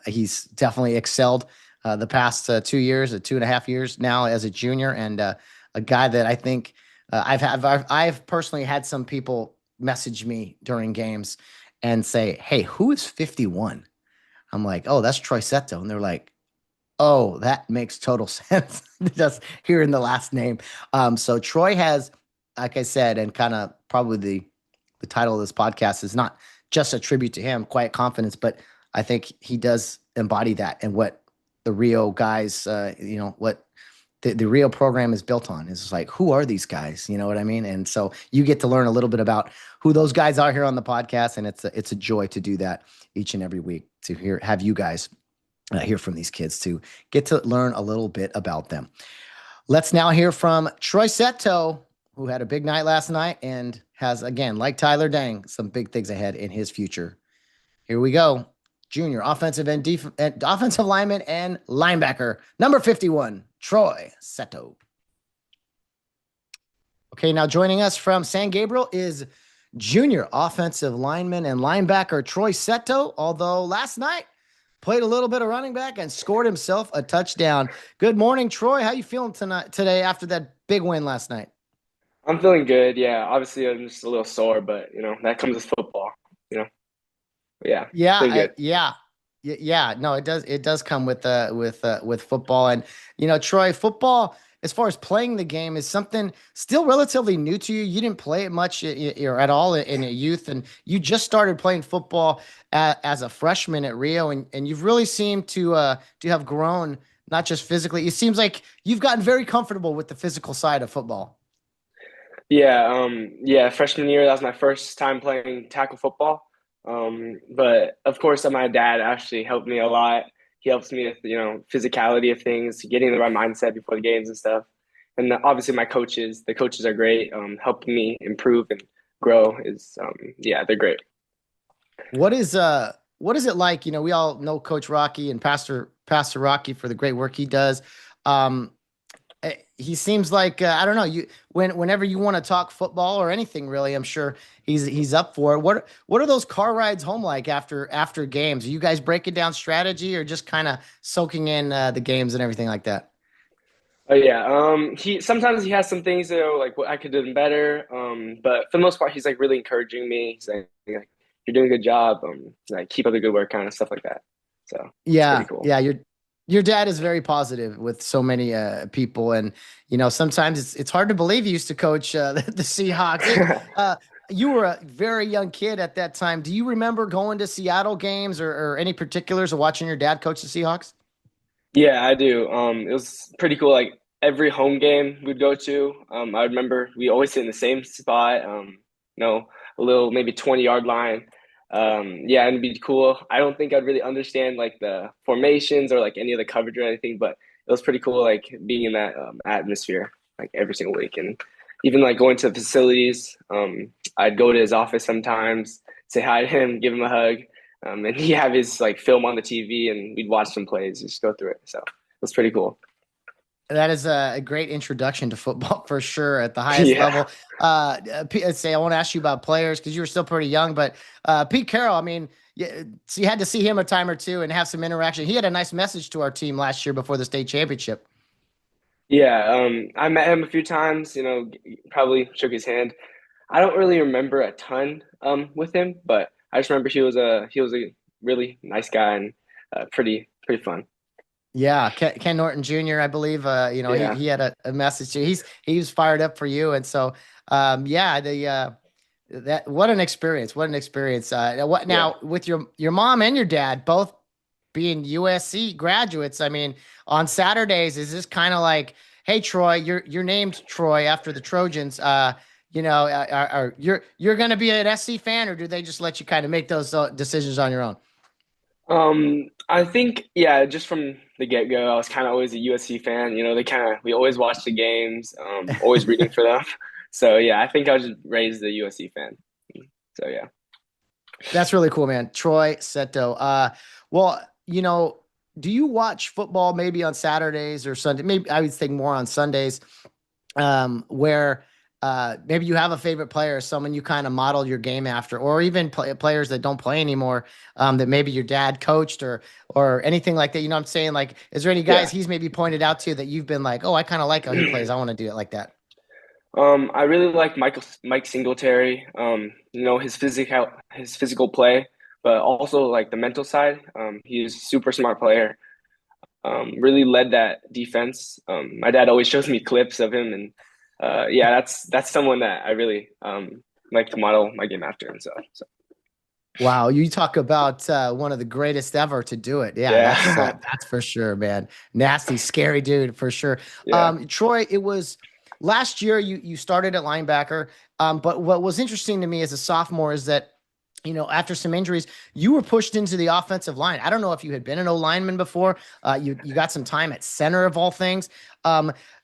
he's definitely excelled the past 2 years, 2.5 years now as a junior, and a guy that I think I've personally had some people message me during games and say, "Hey, who is 51?" I'm like, "Oh, that's Troy Seto." And they're like, "Oh, that makes total sense." Just hearing the last name. So Troy has, like I said, and kind of probably the title of this podcast is not just a tribute to him, Quiet Confidence, but I think he does embody that and what the Rio guys, what the Rio program is built on is like, who are these guys? You know what I mean? And so you get to learn a little bit about who those guys are here on the podcast, and it's a joy to do that each and every week to have you guys hear from these kids to get to learn a little bit about them. Let's now hear from Troy Seto, who had a big night last night and has, again, like Tyler Dang, some big things ahead in his future. Here we go. Junior offensive offensive lineman and linebacker, number 51, Troy Seto. Okay, now joining us from San Gabriel is junior offensive lineman and linebacker Troy Seto, although last night played a little bit of running back and scored himself a touchdown. Good morning, Troy. How you feeling today after that big win last night? I'm feeling good. Yeah, obviously I'm just a little sore, but that comes with football. But yeah, feeling good. Yeah. No, it does. It does come with football, and Troy, football as far as playing the game is something still relatively new to you. You didn't play it much or at all in your youth, and you just started playing football as a freshman at Rio, and you've really seemed to have grown, not just physically. It seems like you've gotten very comfortable with the physical side of football. Yeah, freshman year, that was my first time playing tackle football. But of course, my dad actually helped me a lot. He helps me with, physicality of things, getting the right mindset before the games and stuff. And obviously the coaches are great, helping me improve and grow they're great. What is it like? We all know Coach Rocky and Pastor Rocky for the great work he does. He seems like I don't know, whenever you want to talk football or anything really, I'm sure he's up for it. What are those car rides home like after games? Are you guys breaking down strategy or just kind of soaking in the games and everything like that? Oh yeah. He sometimes he has some things like what I could have done better. But for the most part, he's like really encouraging me. He's like, "You're doing a good job. Like keep up the good work," kind of stuff like that. So yeah, it's pretty cool. yeah. Your dad is very positive with so many people, and sometimes it's hard to believe he used to coach the Seahawks. You were a very young kid at that time. Do you remember going to Seattle games or any particulars of watching your dad coach the Seahawks? Yeah, I do. It was pretty cool. Like every home game we'd go to, I remember we always sit in the same spot. A little maybe 20-yard line. And it'd be cool. I don't think I'd really understand like the formations or like any of the coverage or anything, but it was pretty cool like being in that atmosphere like every single week, and even like going to the facilities. I'd go to his office sometimes, say hi to him, give him a hug, and he have his like film on the TV, and we'd watch some plays, just go through it. So it was pretty cool. That is a great introduction to football for sure at the highest level. I won't ask you about players because you were still pretty young, but Pete Carroll, I mean, so you had to see him a time or two and have some interaction. He had a nice message to our team last year before the state championship. Yeah, I met him a few times, probably shook his hand. I don't really remember a ton with him, but I just remember he was a really nice guy and pretty fun. Yeah, Ken Norton Jr., I believe. He had a message too. He was fired up for you, and so what an experience! What an experience! With your mom and your dad both being USC graduates? I mean, on Saturdays, is this kind of like, hey, Troy, you're named Troy after the Trojans? You're going to be an SC fan, or do they just let you kind of make those decisions on your own? I think, just from the get-go, I was kind of always a USC fan. We always watch the games, always rooting for them. So, I think I was just raised a USC fan. So, yeah. That's really cool, man. Troy Seto. Do you watch football maybe on Saturdays or Sunday? Maybe I would think more on Sundays, where maybe you have a favorite player, someone you kind of model your game after, or even players that don't play anymore, that maybe your dad coached or anything like that. You know what I'm saying? Like, is there any guys he's maybe pointed out to that you've been like, oh, I kind of like how he plays, I want to do it like that? I really like Mike Singletary. His physical play, but also like the mental side. He's a super smart player. Really led that defense. My dad always shows me clips of him, and yeah, that's someone that I really like to model my game after and stuff. So Wow, you talk about one of the greatest ever to do it. Yeah, yeah, that's for sure, man. Nasty, scary dude for sure. yeah, Troy, it was last year you started at linebacker. But what was interesting to me as a sophomore is that after some injuries, you were pushed into the offensive line. I don't know if you had been an O lineman before. You got some time at center of all things.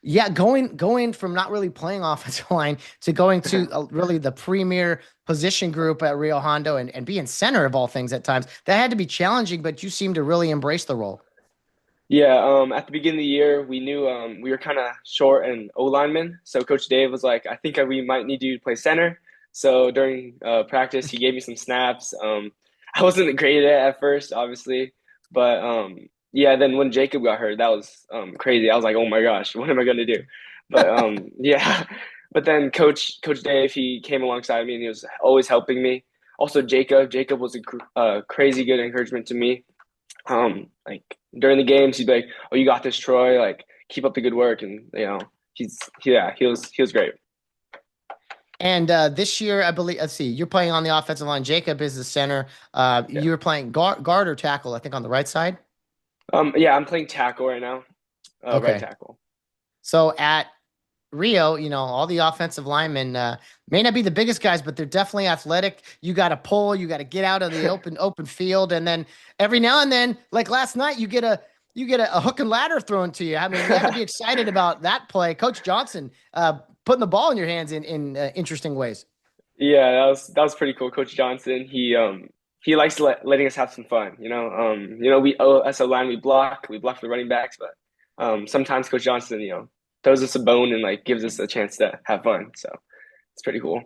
Yeah, going from not really playing offensive line to going to really the premier position group at Rio Hondo and being center of all things at times. That had to be challenging, but you seem to really embrace the role. yeah. At the beginning of the year, we knew we were kind of short an O lineman, so Coach Dave was like, "I think we might need you to play center." So during practice, he gave me some snaps. I wasn't great at first, obviously, but yeah. Then when Jacob got hurt, that was crazy. I was like, "Oh my gosh, what am I gonna do?" But yeah. But then Coach Dave, he came alongside me and he was always helping me. Also, Jacob was a crazy good encouragement to me. Like during the games, he'd be like, "Oh, you got this, Troy. Like, keep up the good work." And he was great. And this year, I believe, let's see, you're playing on the offensive line. Jacob is the center. Yeah. You were playing guard or tackle, I think, on the right side. Yeah, I'm playing tackle right now. Right Okay. tackle. So at Rio, all the offensive linemen may not be the biggest guys, but they're definitely athletic. You got to pull, you got to get out of the open field, and then every now and then, like last night, you get a hook and ladder thrown to you. I mean, you have to be excited about that play. Coach Johnson putting the ball in your hands in interesting ways. Yeah, that was pretty cool. Coach Johnson, he likes letting us have some fun. We as a line we block the running backs, but sometimes Coach Johnson, throws us a bone and like gives us a chance to have fun. So it's pretty cool.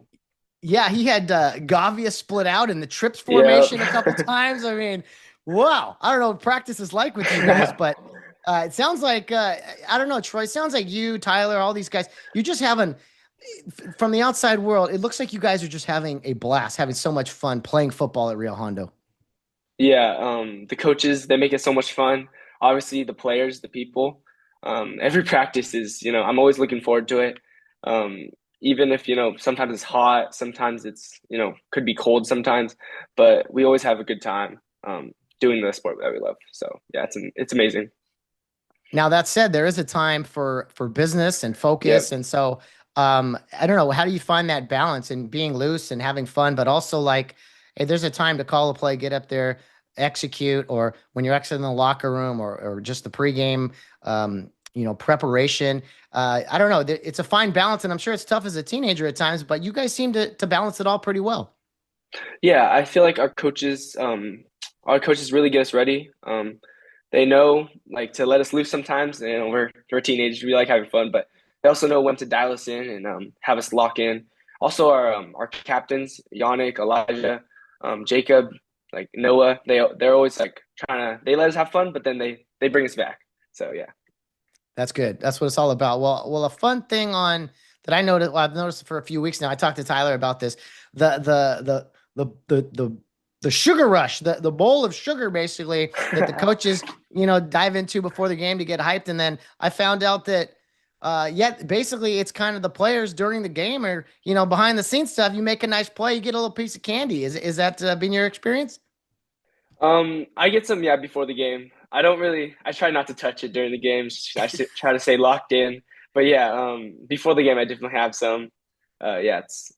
Yeah, he had Gavia split out in the trips Yep. formation a couple times. I mean, wow. I don't know what practice is like with you guys, but it sounds like I don't know, Troy. It sounds like you, Tyler, all these guys. You're just having from the outside world. It looks like you guys are just having a blast, having so much fun playing football at Rio Hondo. Yeah, the coaches, they make it so much fun. Obviously, the players, the people. Every practice is, I'm always looking forward to it. Even if, sometimes it's hot, sometimes it's, could be cold sometimes, but we always have a good time doing the sport that we love. So yeah, it's amazing. Now that said, there is a time for business and focus, Yep. and so I don't know. How do you find that balance in being loose and having fun, but also like, hey, there's a time to call a play, get up there, execute, or when you're exiting the locker room, or just the pregame, preparation. I don't know. It's a fine balance, and I'm sure it's tough as a teenager at times, but you guys seem to balance it all pretty well. Yeah, I feel like our coaches really get us ready. They know like to let us loose sometimes. We're teenagers, we like having fun, but they also know when to dial us in and have us lock in. Also, our captains, Yannick, Elijah, Jacob, like Noah, they're always like they let us have fun, but then they bring us back. So yeah. That's good. That's what it's all about. Well, a fun thing on that I noticed. Well, I've noticed for a few weeks now. I talked to Tyler about this. The sugar rush, the bowl of sugar, basically that the coaches dive into before the game to get hyped, and then I found out that yet basically it's kind of the players during the game or behind the scenes stuff. You make a nice play, you get a little piece of candy. Is that been your experience? I get some, yeah, before the game. I try not to touch it during the games. Try to stay locked in. But yeah, before the game, I definitely have some. Yeah, it's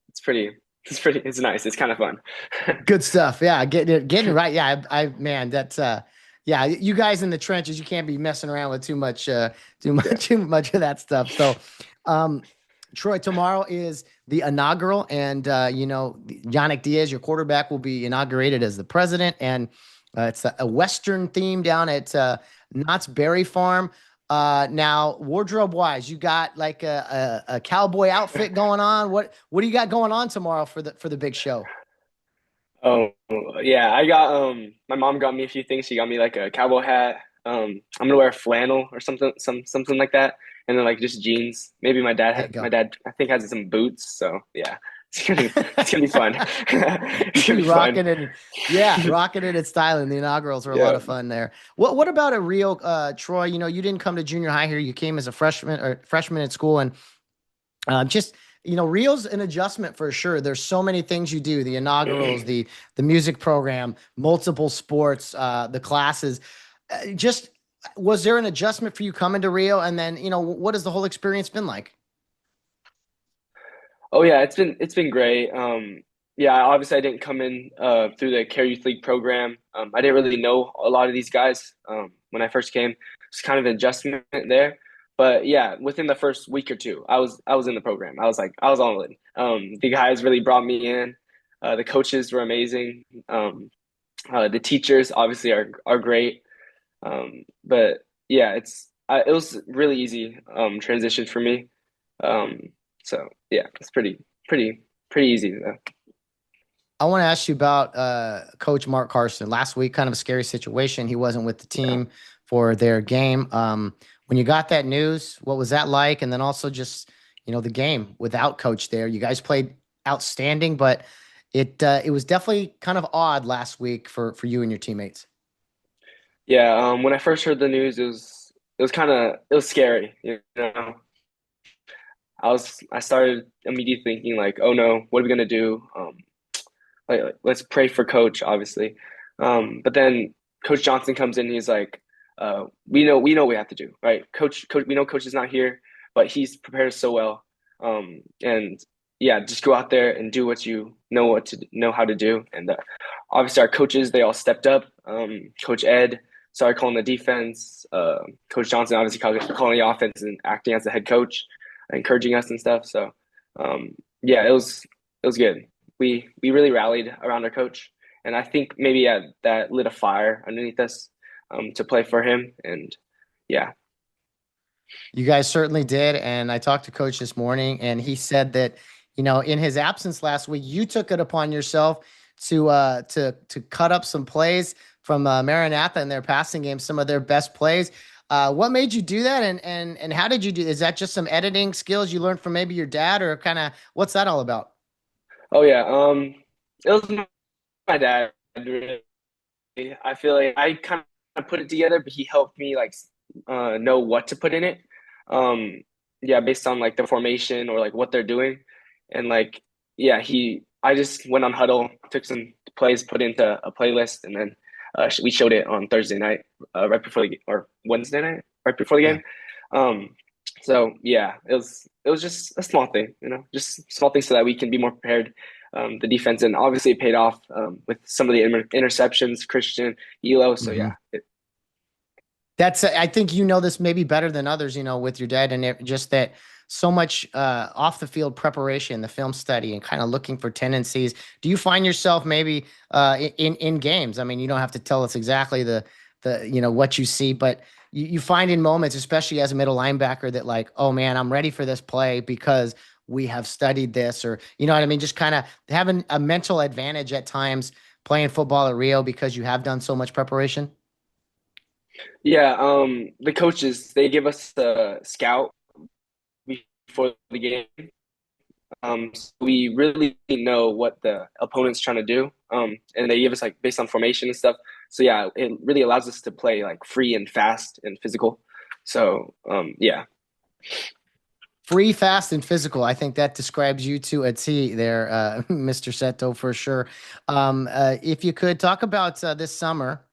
nice. It's kind of fun. Good stuff. Yeah, getting it right. Yeah, man, that's yeah, you guys in the trenches, you can't be messing around with too much Yeah. too much of that stuff. So, um Troy, tomorrow is the inaugural, and Yannick Diaz, your quarterback, will be inaugurated as the president, and it's a Western theme down at Knott's Berry Farm. Now, wardrobe wise, you got like a cowboy outfit going on. What do you got going on tomorrow for the big show? Oh, yeah. I got my mom got me a few things. She got me like a cowboy hat. I'm gonna wear flannel or something like that. and then like just jeans. Maybe There you go. my dad I think has some boots. So yeah, it's gonna be fun. It's gonna You be fun. rocking it. Yeah, rocking it at styling. The inaugurals were a lot Yeah. of fun there. What about a Rio, Troy? You know, you didn't come to junior high here. You came as a freshman at school, and just Rio's an adjustment for sure. There's so many things you do: the inaugurals, the music program, multiple sports, the classes. Just was there an adjustment for you coming to Rio, and then what has the whole experience been like? Oh yeah, it's been great. Yeah, obviously I didn't come in through the Care Youth League program. I didn't really know a lot of these guys when I first came. It's kind of an adjustment there. But yeah, within the first week or two, I was in the program. I was all in. The guys really brought me in. The coaches were amazing. The teachers obviously are great. But yeah, it was really easy transition for me. Um, so yeah, it's pretty easy though. I want to ask you about Coach Mark Carson. Last week, kind of a scary situation. He wasn't with the Yeah. team for their game. When you got that news, what was that like? And then also just the game without Coach there. You guys played outstanding, but it was definitely kind of odd last week for you and your teammates. Yeah, when I first heard the news, it was scary, you know. I started immediately thinking like, oh no, what are we gonna do? Let's pray for Coach, obviously. But then Coach Johnson comes in, and he's like, we know what we have to do, right? Coach, we know Coach is not here, but he's prepared us so well. And yeah, just go out there and do what to know how to do. And obviously, our coaches they all stepped up. Coach Ed started calling the defense. Coach Johnson obviously calling the offense and acting as the head coach, encouraging us and stuff. So yeah, it was good. We really rallied around our coach, and I think maybe yeah, that lit a fire underneath us to play for him. And yeah, You guys certainly did. And I talked to Coach this morning, and he said that, in his absence last week, you took it upon yourself to cut up some plays from Maranatha in their passing game, some of their best plays. What made you do that, and how did you do? Is that just some editing skills you learned from maybe your dad, or kind of what's that all about? oh yeah, it was my dad. Really. I feel like I kind of put it together, but he helped me like know what to put in it. Um, yeah, based on like the formation or like what they're doing, and like yeah, he I just went on Huddle, took some plays, put into a playlist, and then we showed it on Thursday night, right before or Wednesday night, right before the Yeah. game. Um, so yeah, it was just a small thing, you know, just small things so that we can be more prepared. The defense, and obviously it paid off with some of the interceptions, Christian, Elo. So hmm yeah, That's, I think this maybe better than others, with your dad, and just that so much off the field preparation, the film study, and kind of looking for tendencies. Do you find yourself maybe in games? I mean, you don't have to tell us exactly the what you see, but you find in moments, especially as a middle linebacker, that like, oh man, I'm ready for this play because we have studied this, or you know what I mean, just kind of having a mental advantage at times playing football at Rio because you have done so much preparation. yeah. The coaches they give us a scout before the game. So we really know what the opponent's trying to do. And they give us like based on formation and stuff. So yeah, it really allows us to play like free and fast and physical. So yeah. Free, fast, and physical. I think that describes you to a T there, Mr. Seto, for sure. If you could talk about this summer,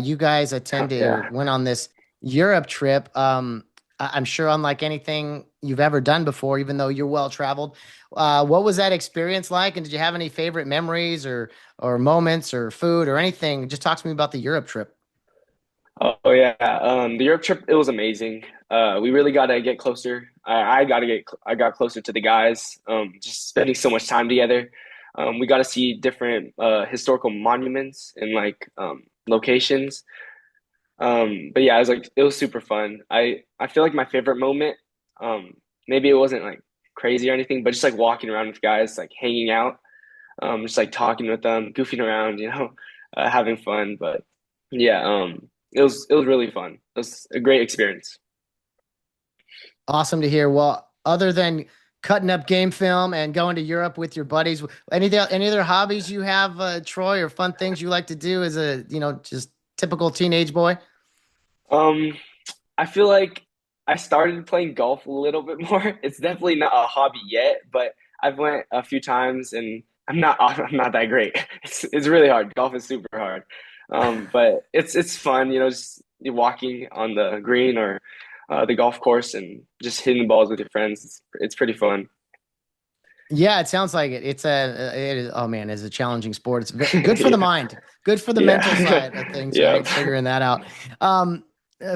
you guys attended or Yeah. went on this Europe trip. I'm sure unlike anything you've ever done before, even though you're well traveled. What was that experience like? And did you have any favorite memories or moments or food or anything? Just talk to me about the Europe trip. Oh yeah. The Europe trip it was amazing. We really got to get closer. I got closer to the guys. Just spending so much time together. We got to see different historical monuments and like locations. But yeah, it was super fun. I feel like my favorite moment, maybe it wasn't like crazy or anything, but just like walking around with guys, like hanging out, just like talking with them, goofing around, you know, having fun. But yeah, it was really fun. It was a great experience. Awesome to hear. Well, other than cutting up game film and going to Europe with your buddies, any other hobbies you have, Troy, or fun things you like to do as a, just typical teenage boy? Um, I feel like I started playing golf a little bit more. It's definitely not a hobby yet, but I've went a few times and I'm not that great. It's really hard. Golf is super hard. But it's fun, just walking on the green or the golf course and just hitting the balls with your friends. It's pretty fun. Yeah, it sounds like it. It is, oh man, it's a challenging sport. It's good for the mind, good for the mental Yeah. side of things, Yeah. right? Figuring that out. Um,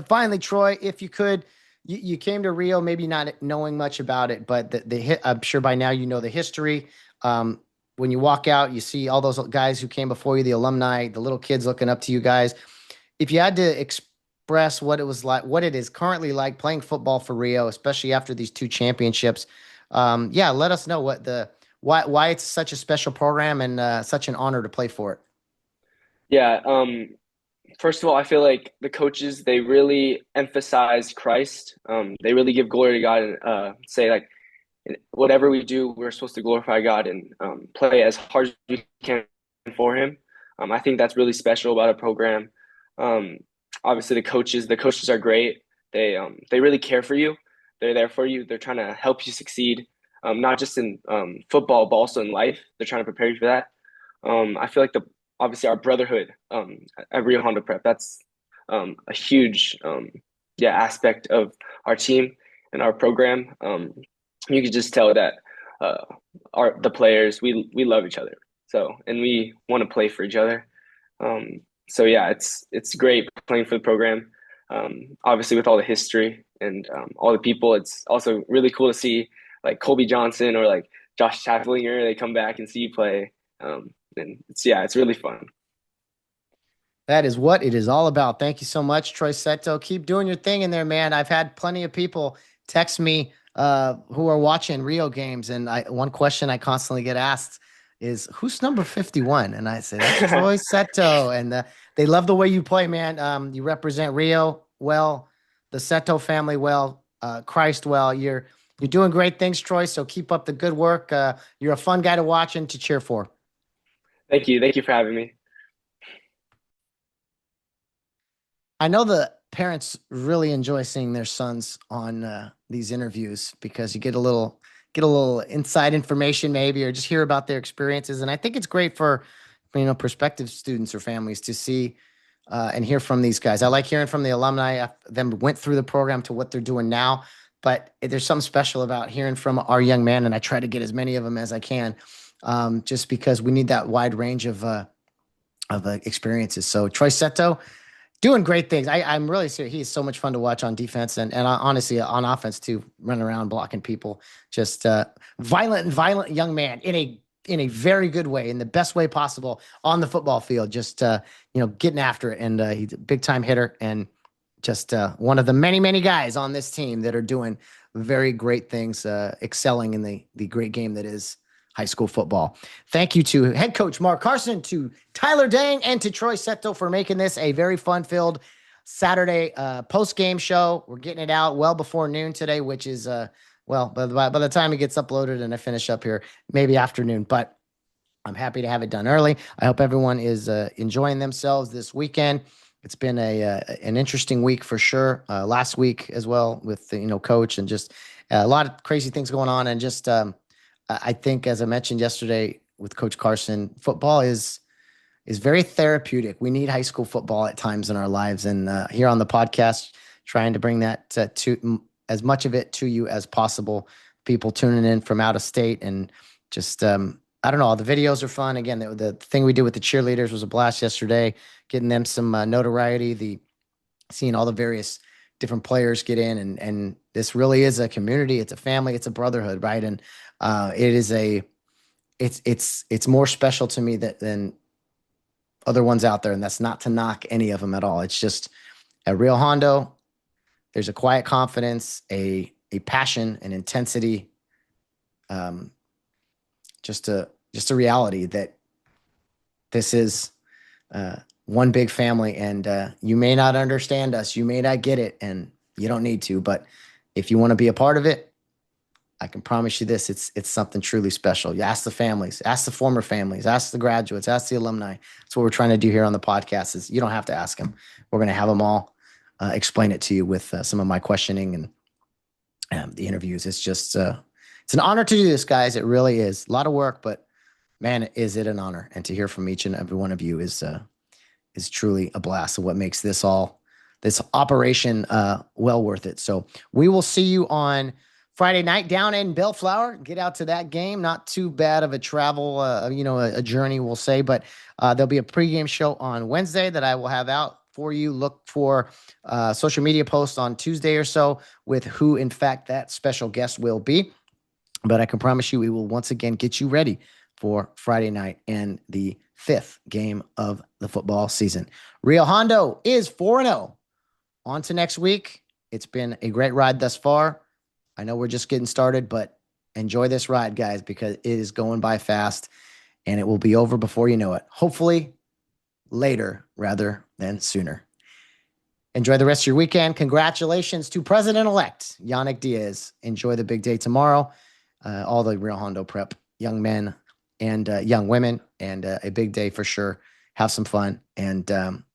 Finally, Troy, if you could, you came to Rio, maybe not knowing much about it, but I'm sure by now you know the history. When you walk out, you see all those guys who came before you, the alumni, the little kids looking up to you guys. If you had to express what it was like, what it is currently like playing football for Rio, especially after these two championships, yeah, let us know why it's such a special program and such an honor to play for it. Yeah. First of all, I feel like the coaches, they really emphasize Christ. They really give glory to God and say like whatever we do, we're supposed to glorify God and play as hard as we can for Him. I think that's really special about a program. Um, Obviously, the coaches are great. They really care for you. They're there for you. They're trying to help you succeed, not just in football, but also in life. They're trying to prepare you for that. I feel like the obviously our brotherhood at Rio Hondo Prep. That's a huge yeah aspect of our team and our program. You could just tell that uh, the players we love each other. So and we want to play for each other. So yeah, it's great playing for the program. Obviously, with all the history and all the people, it's also really cool to see like Colby Johnson or like Josh Chaflinger. They come back and see you play, and it's really fun. That is what it is all about. Thank you so much, Troy Seto. Keep doing your thing in there, man. I've had plenty of people text me who are watching Rio games, and one question I constantly get asked is, "Who's number 51?" And I say, "That's Troy Seto." And they love the way you play, man. You represent Rio well, the Seto family well, Christ well. You're doing great things, Troy. So keep up the good work. You're a fun guy to watch and to cheer for. Thank you for having me. I know the parents really enjoy seeing their sons on these interviews because you get a little inside information maybe or just hear about their experiences, and I think it's great for prospective students or families to see and hear from these guys. I like hearing from the alumni, them went through the program to what they're doing now, but there's something special about hearing from our young man, and I try to get as many of them as I can, just because we need that wide range of experiences. So Troy Seto doing great things. I'm really serious. He's so much fun to watch on defense and honestly on offense too, running around blocking people. Just violent young man in a very good way, in the best way possible on the football field. Just getting after it, and he's a big time hitter and just one of the many guys on this team that are doing very great things, excelling in the great game that is high school football. Thank you to head coach Mark Carson, to Tyler Dang, and to Troy Seto for making this a very fun-filled Saturday post-game show. We're getting it out well before noon today, which is, well, by the time it gets uploaded and I finish up here, maybe afternoon. But I'm happy to have it done early. I hope everyone is enjoying themselves this weekend. It's been an interesting week for sure. Last week as well with coach and just a lot of crazy things going on, and just I think, as I mentioned yesterday with Coach Carson, football is very therapeutic. We need high school football at times in our lives, and here on the podcast, trying to bring that to as much of it to you as possible. People tuning in from out of state, and just I don't know. All the videos are fun. Again, the thing we did with the cheerleaders was a blast yesterday, getting them some notoriety. Seeing all the various different players get in, and this really is a community. It's a family. It's a brotherhood, right? And it's more special to me than other ones out there, and that's not to knock any of them at all. It's just at Rio Hondo, there's a quiet confidence, a passion, an intensity, just a reality that this is one big family, and you may not understand us, you may not get it, and you don't need to, but If you want to be a part of it, I can promise you this, it's something truly special. You ask the families, ask the former families, ask the graduates, ask the alumni. That's what we're trying to do here on the podcast is you don't have to ask them. We're going to have them all explain it to you with some of my questioning and the interviews. It's just, it's an honor to do this, guys. It really is a lot of work, but man, is it an honor. And to hear from each and every one of you is truly a blast of what makes this operation well worth it. So we will see you on Friday night down in Bellflower. Get out to that game. Not too bad of a travel, a journey, we'll say. But there'll be a pregame show on Wednesday that I will have out for you. Look for social media posts on Tuesday or so with who, in fact, that special guest will be. But I can promise you we will once again get you ready for Friday night and the 5th game of the football season. Rio Hondo is 4-0. On to next week. It's been a great ride thus far. I know we're just getting started, but enjoy this ride, guys, because it is going by fast and it will be over before you know it. Hopefully later rather than sooner. Enjoy the rest of your weekend. Congratulations to President-elect Yannick Diaz. Enjoy the big day tomorrow. All the Rio Hondo Prep young men and young women, and a big day for sure. Have some fun. And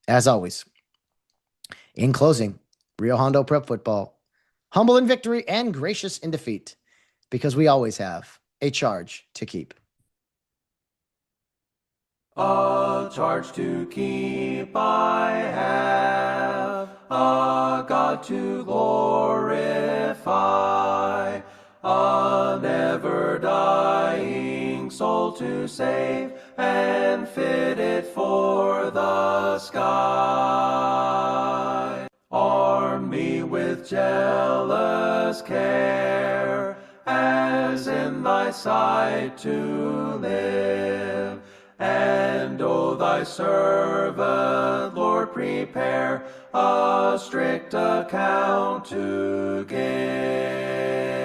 as always, in closing, Rio Hondo Prep football, humble in victory and gracious in defeat, because we always have a charge to keep. A charge to keep I have, a God to glorify, a never-dying soul to save, and fit it for the sky. Arm me with jealous care, as in thy sight to live, and O thy servant, Lord, prepare a strict account to give.